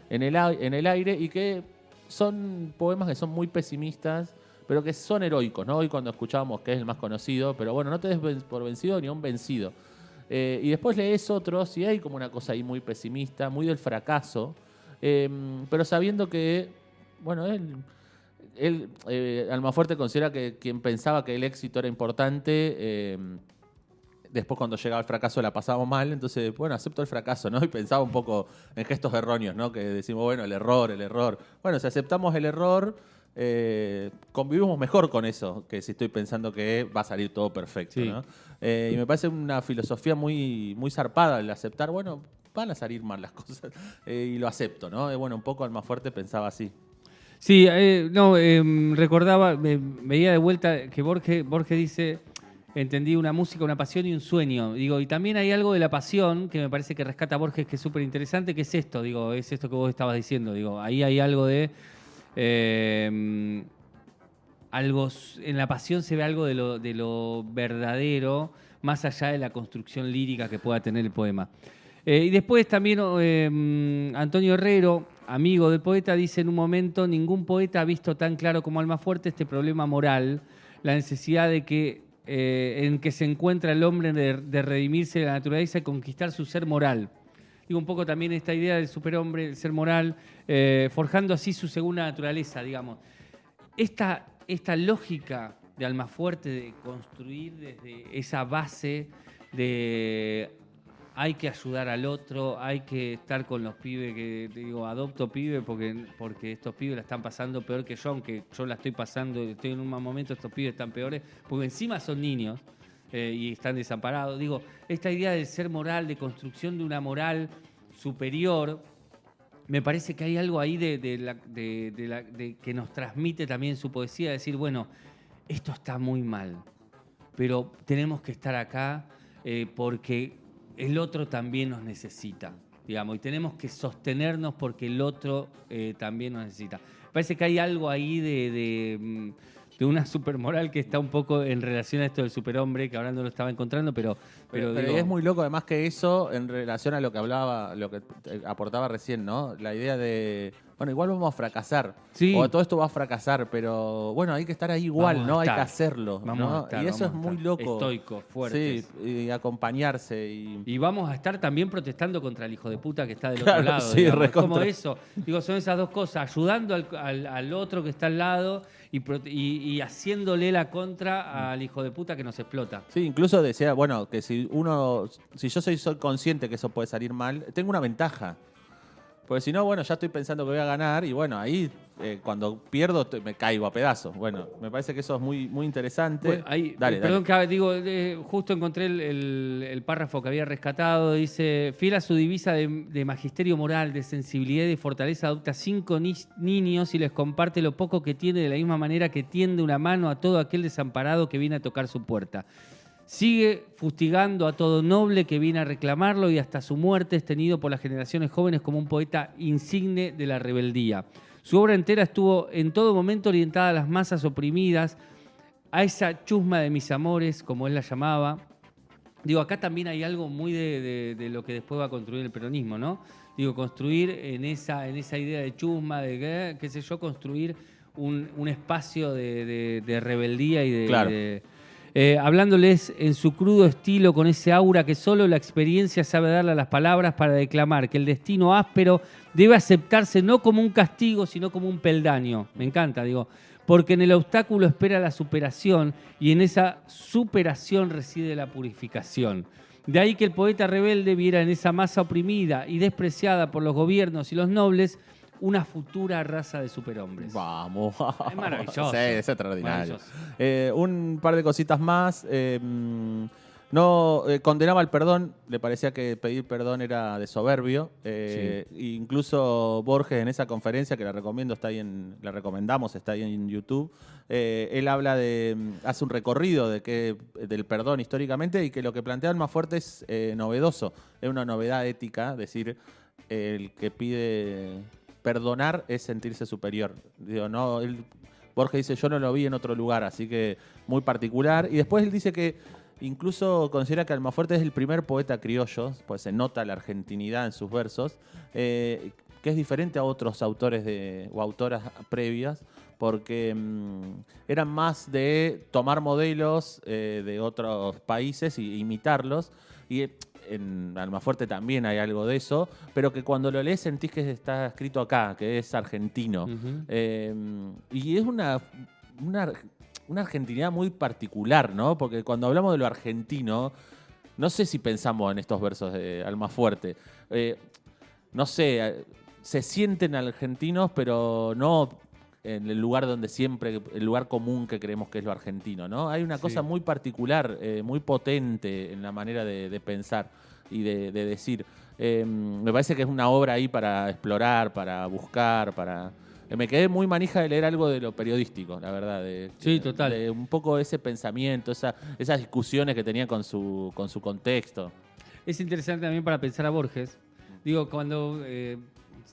[SPEAKER 8] el aire, y que son poemas que son muy pesimistas, pero que son heroicos, ¿no? Hoy cuando escuchábamos que es el más conocido, pero bueno, no te des por vencido ni a un vencido. Y después lees otros y hay como una cosa ahí muy pesimista, muy del fracaso, pero sabiendo que, bueno, él Almafuerte considera que quien pensaba que el éxito era importante, después cuando llegaba el fracaso la pasaba mal, entonces, bueno, acepto el fracaso, ¿no? Y pensaba un poco en gestos erróneos, ¿no? Que decimos, bueno, el error. Bueno, si aceptamos el error, convivimos mejor con eso que si estoy pensando que va a salir todo perfecto,
[SPEAKER 1] Sí.
[SPEAKER 8] ¿no? Y me parece una filosofía muy, muy zarpada el aceptar, bueno, van a salir mal las cosas, y lo acepto, ¿no? Bueno, un poco Almafuerte pensaba así.
[SPEAKER 1] Sí, recordaba, veía de vuelta que Borges dice, entendí una música, una pasión y un sueño. Digo, y también hay algo de la pasión que me parece que rescata Borges, que es súper interesante, que es esto, digo, es esto que vos estabas diciendo. Digo, ahí hay algo de... algo, en la pasión se ve algo de lo verdadero, más allá de la construcción lírica que pueda tener el poema. Y después también Antonio Herrero, amigo del poeta, dice en un momento, ningún poeta ha visto tan claro como Almafuerte este problema moral, la necesidad de que, en que se encuentra el hombre de redimirse de la naturaleza y conquistar su ser moral. Digo, un poco también esta idea del superhombre, el ser moral, forjando así su segunda naturaleza, digamos. Esta lógica de Almafuerte de construir desde esa base de hay que ayudar al otro, hay que estar con los pibes, que digo, adopto pibes porque estos pibes la están pasando peor que yo, aunque yo la estoy pasando, estoy en un mal momento, estos pibes están peores, porque encima son niños. Y están desamparados. Digo, esta idea del ser moral, de construcción de una moral superior, me parece que hay algo ahí de que nos transmite también su poesía, decir, bueno, esto está muy mal, pero tenemos que estar acá porque el otro también nos necesita, digamos, y tenemos que sostenernos porque el otro también nos necesita. Parece que hay algo ahí de una supermoral que está un poco en relación a esto del superhombre, que ahora no lo estaba encontrando, pero digo,
[SPEAKER 8] es muy loco además que eso en relación a lo que hablaba, lo que aportaba recién, ¿no? La idea de, bueno, igual vamos a fracasar,
[SPEAKER 1] sí,
[SPEAKER 8] o todo esto va a fracasar, pero bueno, hay que estar ahí igual, ¿no? Hay que hacerlo, ¿no? Y eso es muy loco.
[SPEAKER 1] Estoicos, fuertes.
[SPEAKER 8] Sí, y acompañarse.
[SPEAKER 1] Y vamos a estar también protestando contra el hijo de puta que está del
[SPEAKER 8] Claro,
[SPEAKER 1] otro lado.
[SPEAKER 8] sí,
[SPEAKER 1] digamos.
[SPEAKER 8] recontra.
[SPEAKER 1] Como eso. Digo, son esas dos cosas, ayudando al otro que está al lado y haciéndole la contra al hijo de puta que nos explota.
[SPEAKER 8] Sí, incluso decía, bueno, que si yo soy consciente que eso puede salir mal, tengo una ventaja. Porque si no, bueno, ya estoy pensando que voy a ganar y bueno, ahí cuando pierdo me caigo a pedazos. Bueno, me parece que eso es muy, muy interesante.
[SPEAKER 1] Bueno, ahí,
[SPEAKER 8] dale.
[SPEAKER 1] Que digo, justo encontré el párrafo que había rescatado. Dice, fiel a su divisa de magisterio moral, de sensibilidad y de fortaleza, adopta 5 niños y les comparte lo poco que tiene de la misma manera que tiende una mano a todo aquel desamparado que viene a tocar su puerta. Sigue fustigando a todo noble que viene a reclamarlo y hasta su muerte es tenido por las generaciones jóvenes como un poeta insigne de la rebeldía. Su obra entera estuvo en todo momento orientada a las masas oprimidas, a esa chusma de mis amores, como él la llamaba. Digo, acá también hay algo muy de lo que después va a construir el peronismo, ¿no? Digo, construir en esa idea de chusma, de qué sé yo, construir un espacio de rebeldía y de...
[SPEAKER 8] Claro.
[SPEAKER 1] Hablándoles en su crudo estilo, con ese aura que solo la experiencia sabe darle a las palabras para declamar, que el destino áspero debe aceptarse no como un castigo, sino como un peldaño. Me encanta, digo, porque en el obstáculo espera la superación y en esa superación reside la purificación. De ahí que el poeta rebelde viera en esa masa oprimida y despreciada por los gobiernos y los nobles una futura raza de superhombres.
[SPEAKER 8] Vamos.
[SPEAKER 1] Es maravilloso.
[SPEAKER 8] Sí, es extraordinario.
[SPEAKER 1] Maravilloso.
[SPEAKER 8] Un par de cositas más. Condenaba el perdón, le parecía que pedir perdón era de soberbio. Incluso Borges en esa conferencia, que la recomendamos, está ahí en YouTube, él habla hace un recorrido del perdón históricamente, y que lo que plantea Almafuerte es novedoso. Es una novedad ética, decir, el que pide perdonar es sentirse superior. Borges dice, yo no lo vi en otro lugar, así que muy particular. Y después él dice que incluso considera que Almafuerte es el primer poeta criollo, pues se nota la argentinidad en sus versos, que es diferente a otros autores o autoras previas, porque eran más de tomar modelos de otros países e imitarlos. Y en Almafuerte también hay algo de eso, pero que cuando lo lees sentís que está escrito acá, que es argentino. Y es una argentinidad muy particular, ¿no? Porque cuando hablamos de lo argentino, no sé si pensamos en estos versos de Almafuerte. No sé, se sienten argentinos, pero no en el lugar donde siempre, el lugar común que creemos que es lo argentino, ¿no? Hay una cosa muy particular, muy potente en la manera de pensar y de decir. Me parece que es una obra ahí para explorar, para buscar, me quedé muy manija de leer algo de lo periodístico, la verdad.
[SPEAKER 1] Sí, total.
[SPEAKER 8] De un poco ese pensamiento, esas discusiones que tenía con su contexto.
[SPEAKER 1] Es interesante también para pensar a Borges. Digo, cuando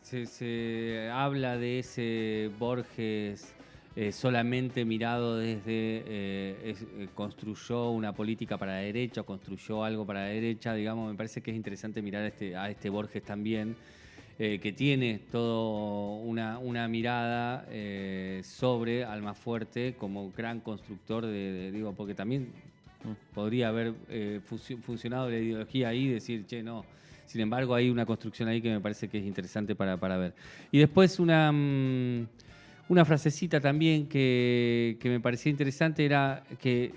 [SPEAKER 1] se habla de ese Borges solamente mirado desde construyó una política para la derecha, construyó algo para la derecha, digamos, me parece que es interesante mirar a este Borges también, que tiene toda una mirada sobre Almafuerte como gran constructor digo, porque también podría haber funcionado la ideología ahí y decir, che, no. Sin embargo, hay una construcción ahí que me parece que es interesante para ver. Y después una frasecita también que me parecía interesante era que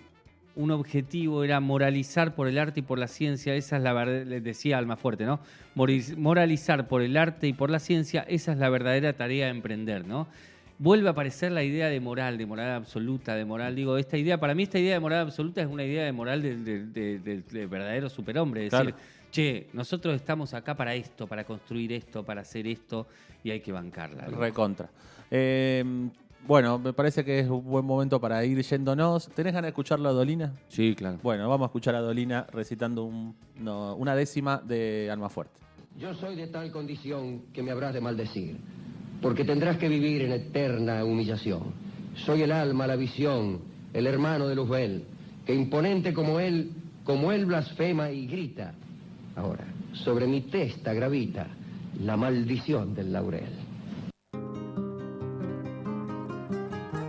[SPEAKER 1] un objetivo era moralizar por el arte y por la ciencia. Esa es la verdad, les decía Almafuerte, ¿no? Moralizar por el arte y por la ciencia, esa es la verdadera tarea a emprender, ¿no? Vuelve a aparecer la idea de moral absoluta, de moral. Digo, para mí esta idea de moral absoluta es una idea de moral del verdadero superhombre. Es decir, che, nosotros estamos acá para esto, para construir esto, para hacer esto, y hay que bancarla, ¿no?
[SPEAKER 8] Recontra. Bueno, me parece que es un buen momento para ir yéndonos. ¿Tenés ganas de escucharlo a Dolina?
[SPEAKER 1] Sí, claro.
[SPEAKER 8] Bueno, vamos a escuchar a Dolina recitando una décima de Almafuerte.
[SPEAKER 12] Yo soy de tal condición que me habrás de maldecir, porque tendrás que vivir en eterna humillación. Soy el alma, la visión, el hermano de Luzbel, que imponente como él blasfema y grita. Ahora, sobre mi testa gravita la maldición del laurel.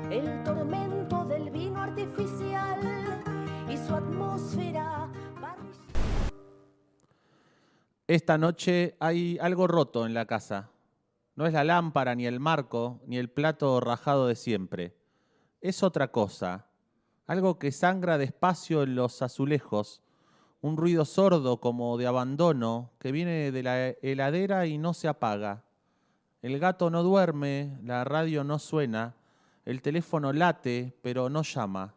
[SPEAKER 9] El tormento del vino artificial y su atmósfera.
[SPEAKER 8] Esta noche hay algo roto en la casa. No es la lámpara, ni el marco, ni el plato rajado de siempre. Es otra cosa. Algo que sangra despacio en los azulejos. Un ruido sordo como de abandono que viene de la heladera y no se apaga. El gato no duerme, la radio no suena, el teléfono late pero no llama.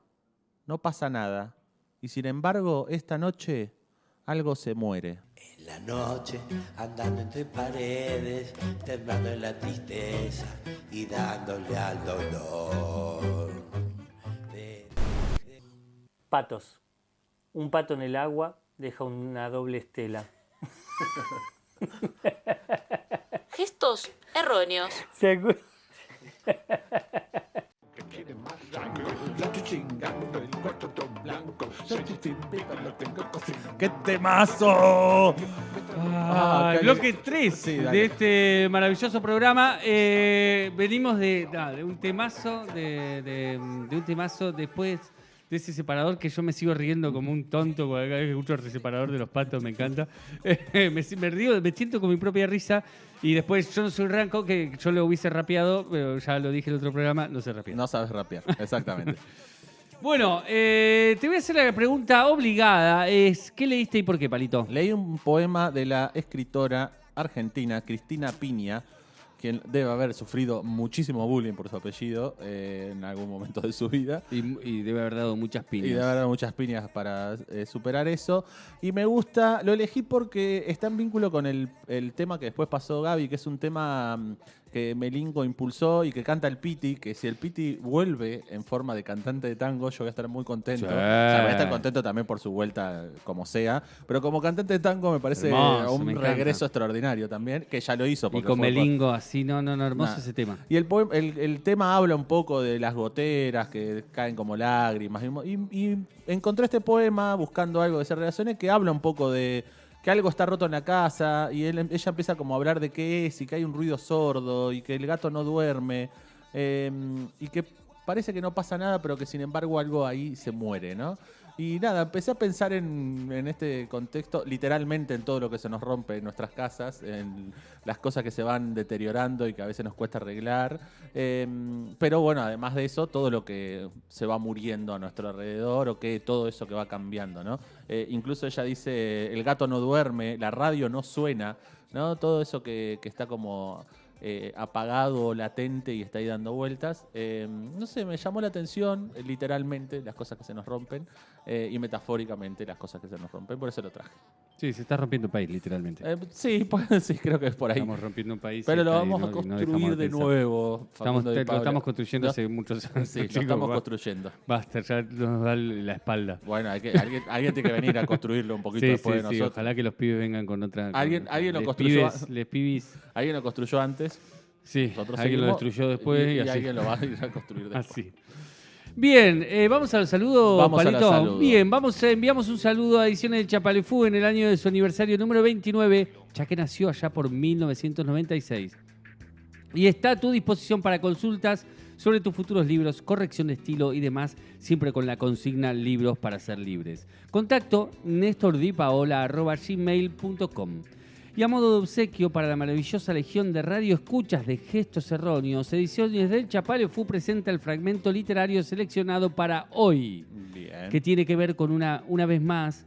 [SPEAKER 8] No pasa nada. Y sin embargo, esta noche algo se muere.
[SPEAKER 13] En la noche, andando entre paredes, temblando en la tristeza y dándole al dolor.
[SPEAKER 14] Patos. Un pato en el agua deja una doble estela.
[SPEAKER 2] Gestos erróneos.
[SPEAKER 8] ¡Qué temazo!
[SPEAKER 1] Bloque 3 de este maravilloso programa. Venimos de un temazo, de un temazo después de ese separador que yo me sigo riendo como un tonto cada vez que escucho el separador de los patos, me encanta. Me río, me siento con mi propia risa. Y después yo no soy ranco, que yo lo hubiese rapeado, pero ya lo dije en el otro programa, no sé rapear.
[SPEAKER 8] No sabes rapear, exactamente.
[SPEAKER 1] Bueno, te voy a hacer la pregunta obligada. ¿Qué leíste y por qué, Palito?
[SPEAKER 8] Leí un poema de la escritora argentina Cristina Piña, quien debe haber sufrido muchísimo bullying por su apellido en algún momento de su vida.
[SPEAKER 1] Y debe haber dado muchas piñas.
[SPEAKER 8] Y debe haber dado muchas piñas para superar eso. Y me gusta, lo elegí porque está en vínculo con el tema que después pasó Gaby, que es un tema que Melingo impulsó y que canta el Piti, que si el Piti vuelve en forma de cantante de tango, yo voy a estar muy contento.
[SPEAKER 1] Sí.
[SPEAKER 8] O sea, voy a estar contento también por su vuelta como sea, pero como cantante de tango me parece
[SPEAKER 1] Hermoso,
[SPEAKER 8] un
[SPEAKER 1] me encanta.
[SPEAKER 8] regreso extraordinario también, que ya lo hizo.
[SPEAKER 1] Y
[SPEAKER 8] porque
[SPEAKER 1] con
[SPEAKER 8] fue
[SPEAKER 1] Melingo así, no, hermoso ese tema.
[SPEAKER 8] Y el tema habla un poco de las goteras que caen como lágrimas. Y encontré este poema buscando algo de esas relaciones que habla un poco de que algo está roto en la casa y ella empieza como a hablar de qué es y que hay un ruido sordo y que el gato no duerme y que parece que no pasa nada pero que sin embargo algo ahí se muere, ¿no? Y nada, empecé a pensar en este contexto, literalmente en todo lo que se nos rompe en nuestras casas, en las cosas que se van deteriorando y que a veces nos cuesta arreglar. Pero bueno, además de eso, todo lo que se va muriendo a nuestro alrededor o que todo eso que va cambiando, ¿no? Incluso ella dice, el gato no duerme, la radio no suena, ¿no? Todo eso que está como apagado, latente y está ahí dando vueltas. No sé, me llamó la atención literalmente las cosas que se nos rompen y metafóricamente las cosas que se nos rompen, por eso lo traje.
[SPEAKER 1] Sí, se está rompiendo un país, literalmente.
[SPEAKER 8] Sí, sí, creo que es por ahí.
[SPEAKER 1] Estamos rompiendo un país.
[SPEAKER 8] Pero lo
[SPEAKER 1] y
[SPEAKER 8] vamos a
[SPEAKER 1] no
[SPEAKER 8] construir
[SPEAKER 1] dejamos
[SPEAKER 8] de
[SPEAKER 1] pensar.
[SPEAKER 8] nuevo.
[SPEAKER 1] Lo estamos construyendo hace muchos años.
[SPEAKER 8] Sí, lo estamos construyendo.
[SPEAKER 1] Basta, ya nos da la espalda.
[SPEAKER 8] Bueno, alguien tiene que venir a construirlo un poquito después de nosotros.
[SPEAKER 1] Ojalá que los pibes vengan con otra...
[SPEAKER 8] Alguien lo
[SPEAKER 1] les
[SPEAKER 8] construyó.
[SPEAKER 1] pibis.
[SPEAKER 8] Alguien lo construyó antes.
[SPEAKER 1] Sí,
[SPEAKER 8] Nosotros
[SPEAKER 1] alguien lo
[SPEAKER 8] seguimos,
[SPEAKER 1] destruyó después y así.
[SPEAKER 8] alguien lo va a ir a construir después.
[SPEAKER 1] Así. Bien, vamos al saludo,
[SPEAKER 8] Vamos
[SPEAKER 1] Palito.
[SPEAKER 8] a los saludos.
[SPEAKER 1] Bien, enviamos un saludo a Ediciones del Chapalefú en el año de su aniversario número 29, ya que nació allá por 1996. Y está a tu disposición para consultas sobre tus futuros libros, corrección de estilo y demás, siempre con la consigna libros para ser libres. Contacto nestordipaola@gmail.com. Y a modo de obsequio para la maravillosa legión de radio escuchas de Gestos Erróneos, Ediciones del Chapalefú presenta el fragmento literario seleccionado para hoy.
[SPEAKER 8] Bien.
[SPEAKER 1] Que tiene que ver con una vez más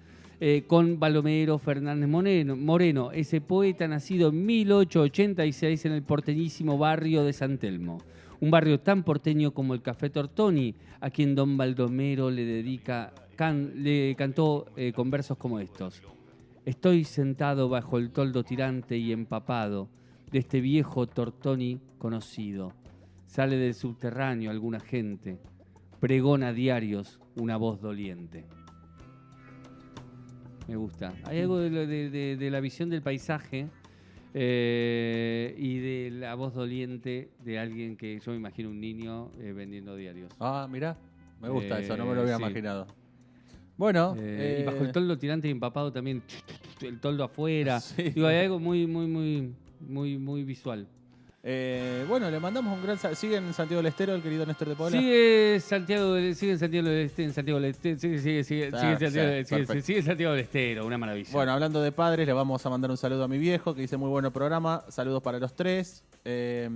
[SPEAKER 1] con Baldomero Fernández Moreno, ese poeta nacido en 1886 en el porteñísimo barrio de San Telmo. Un barrio tan porteño como el Café Tortoni, a quien don Baldomero le cantó con versos como estos. Estoy sentado bajo el toldo tirante y empapado de este viejo Tortoni conocido. Sale del subterráneo alguna gente, pregona a diarios una voz doliente. Me gusta. Hay algo de la visión del paisaje y de la voz doliente de alguien que yo me imagino un niño vendiendo diarios.
[SPEAKER 8] Ah, mirá, me gusta eso, no me lo había
[SPEAKER 1] sí.
[SPEAKER 8] imaginado. Bueno,
[SPEAKER 1] y bajo el toldo tirante y empapado también, el toldo afuera.
[SPEAKER 8] Sí.
[SPEAKER 1] Digo, hay algo muy visual.
[SPEAKER 8] Bueno, le mandamos un gran saludo. ¿Sigue en Santiago del Estero el querido Néstor de Paula?
[SPEAKER 1] Sigue en Santiago del Estero, sigue en Santiago del Estero, una maravilla.
[SPEAKER 8] Bueno, hablando de padres, le vamos a mandar un saludo a mi viejo, que dice muy bueno programa. Saludos para los tres. Le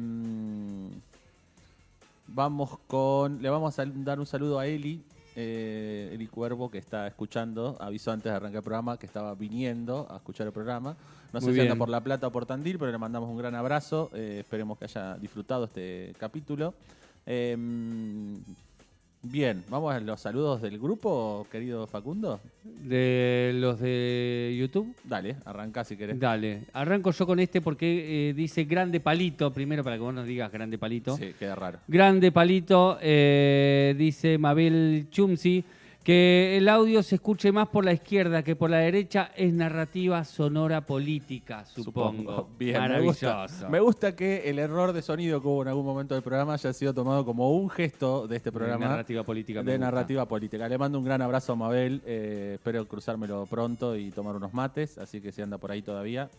[SPEAKER 8] vamos a dar un saludo a Eli. Eli Cuervo, que está escuchando, avisó antes de arrancar el programa que estaba viniendo a escuchar el programa. No sé si anda por La Plata o por Tandil, pero le mandamos un gran abrazo. Esperemos que haya disfrutado este capítulo. Bien, vamos a los saludos del grupo, querido Facundo.
[SPEAKER 1] De los de YouTube.
[SPEAKER 8] Dale, arranca si querés.
[SPEAKER 1] Dale, arranco yo con este porque dice Grande Palito, primero para que vos nos digas Grande Palito.
[SPEAKER 8] Sí, queda raro.
[SPEAKER 1] Grande Palito, dice Mabel Chumsi, que el audio se escuche más por la izquierda que por la derecha, es narrativa sonora política, supongo.
[SPEAKER 8] Bien,
[SPEAKER 1] maravilloso.
[SPEAKER 8] Me gusta que el error de sonido que hubo en algún momento del programa haya sido tomado como un gesto de este programa.
[SPEAKER 1] De narrativa política.
[SPEAKER 8] De narrativa política. Le mando un gran abrazo a Mabel, espero cruzármelo pronto y tomar unos mates, así que si anda por ahí todavía.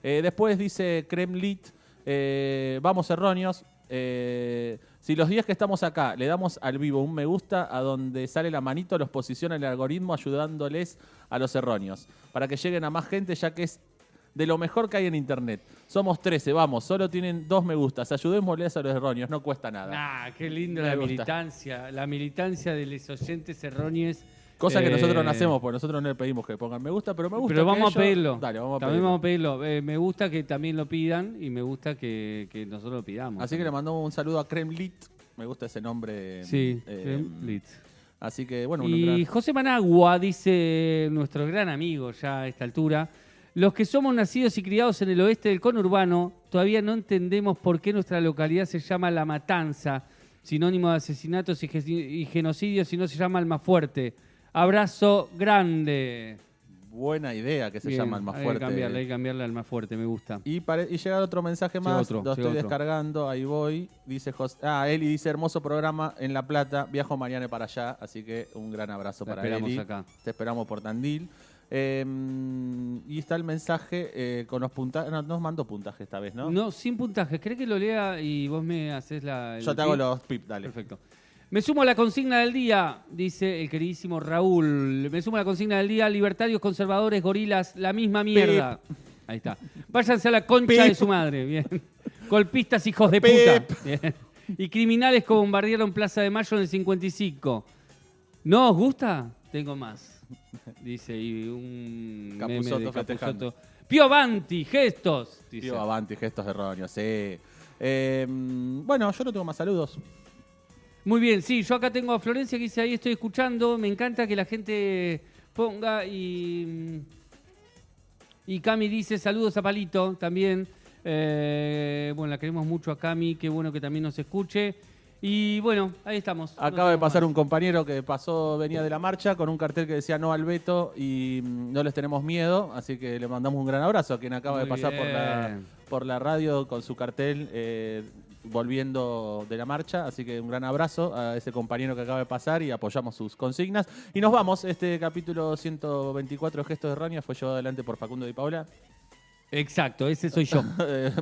[SPEAKER 8] Después dice Kremlit, vamos erróneos. Si los días que estamos acá le damos al vivo un me gusta, a donde sale la manito los posiciona el algoritmo ayudándoles a los erróneos para que lleguen a más gente, ya que es de lo mejor que hay en internet. Somos 13, vamos, solo tienen 2 me gustas. Ayudémosles a los erróneos, no cuesta nada.
[SPEAKER 1] Ah, qué lindo
[SPEAKER 8] Me
[SPEAKER 1] la
[SPEAKER 8] gusta.
[SPEAKER 1] militancia. La militancia de los oyentes erróneos.
[SPEAKER 8] Cosa que nosotros no hacemos, porque nosotros no le pedimos que pongan me gusta, pero me gusta.
[SPEAKER 1] Pero
[SPEAKER 8] que
[SPEAKER 1] vamos
[SPEAKER 8] ellos-
[SPEAKER 1] a pedirlo.
[SPEAKER 8] Dale, vamos a
[SPEAKER 1] También
[SPEAKER 8] pedirlo.
[SPEAKER 1] vamos a pedirlo. Me gusta que también lo pidan y me gusta que nosotros lo pidamos.
[SPEAKER 8] Así que le mandamos un saludo a Kremlit. Me gusta ese nombre.
[SPEAKER 1] Sí, Kremlit.
[SPEAKER 8] Así que, bueno.
[SPEAKER 1] Y José Managua dice, nuestro gran amigo ya a esta altura, los que somos nacidos y criados en el oeste del conurbano, todavía no entendemos por qué nuestra localidad se llama La Matanza, sinónimo de asesinatos y genocidios, y no se llama Almafuerte. Abrazo grande.
[SPEAKER 8] Buena idea que se llama Almafuerte.
[SPEAKER 1] Hay que cambiarle a Almafuerte, me gusta.
[SPEAKER 8] Y llega otro mensaje
[SPEAKER 1] Llega
[SPEAKER 8] más,
[SPEAKER 1] otro,
[SPEAKER 8] lo estoy
[SPEAKER 1] llega otro.
[SPEAKER 8] descargando, ahí voy. Dice José, Eli dice, hermoso programa en La Plata, viajo mañana para allá, así que un gran abrazo
[SPEAKER 1] La
[SPEAKER 8] para
[SPEAKER 1] esperamos
[SPEAKER 8] Eli.
[SPEAKER 1] acá.
[SPEAKER 8] Te esperamos por Tandil. Y está el mensaje con los puntajes, no, nos mandó puntaje esta vez, ¿no?
[SPEAKER 1] No, sin puntaje. ¿Querés que lo lea y vos me haces la...
[SPEAKER 8] Yo te hago los pip, dale.
[SPEAKER 1] Perfecto. Me sumo a la consigna del día, dice el queridísimo Raúl. Me sumo a la consigna del día, libertarios, conservadores, gorilas, la misma mierda. Ahí está. Váyanse a la concha de su madre. Bien. Golpistas, hijos de puta. Bien. Y criminales que bombardearon Plaza de Mayo en el 55. ¿No os gusta? Tengo más. Dice, y un meme
[SPEAKER 8] Capusotto
[SPEAKER 1] de
[SPEAKER 8] festejando.
[SPEAKER 1] Capusotto. Pío Avanti, gestos. Dice.
[SPEAKER 8] Pío Avanti, gestos erróneos, sí. Bueno, yo no tengo más saludos.
[SPEAKER 1] Muy bien, sí, yo acá tengo a Florencia que dice, ahí estoy escuchando, me encanta que la gente ponga y Cami dice, saludos a Palito también. Bueno, la queremos mucho a Cami, qué bueno que también nos escuche. Y bueno, ahí estamos.
[SPEAKER 8] Acaba de pasar un compañero que venía de la marcha con un cartel que decía no al veto y no les tenemos miedo, así que le mandamos un gran abrazo a quien acaba de
[SPEAKER 1] Muy
[SPEAKER 8] pasar
[SPEAKER 1] bien.
[SPEAKER 8] por la radio con su cartel volviendo de la marcha, así que un gran abrazo a ese compañero que acaba de pasar y apoyamos sus consignas. Y nos vamos, este capítulo 124 de Gestos Erróneos fue llevado adelante por Facundo Di Paola.
[SPEAKER 1] Exacto, ese soy yo.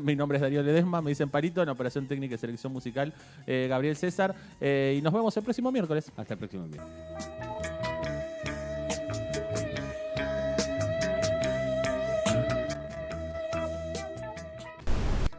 [SPEAKER 8] Mi nombre es Darío Ledesma, me dicen Parito, en operación técnica y selección musical Gabriel César, y nos vemos el próximo miércoles.
[SPEAKER 1] Hasta el próximo miércoles.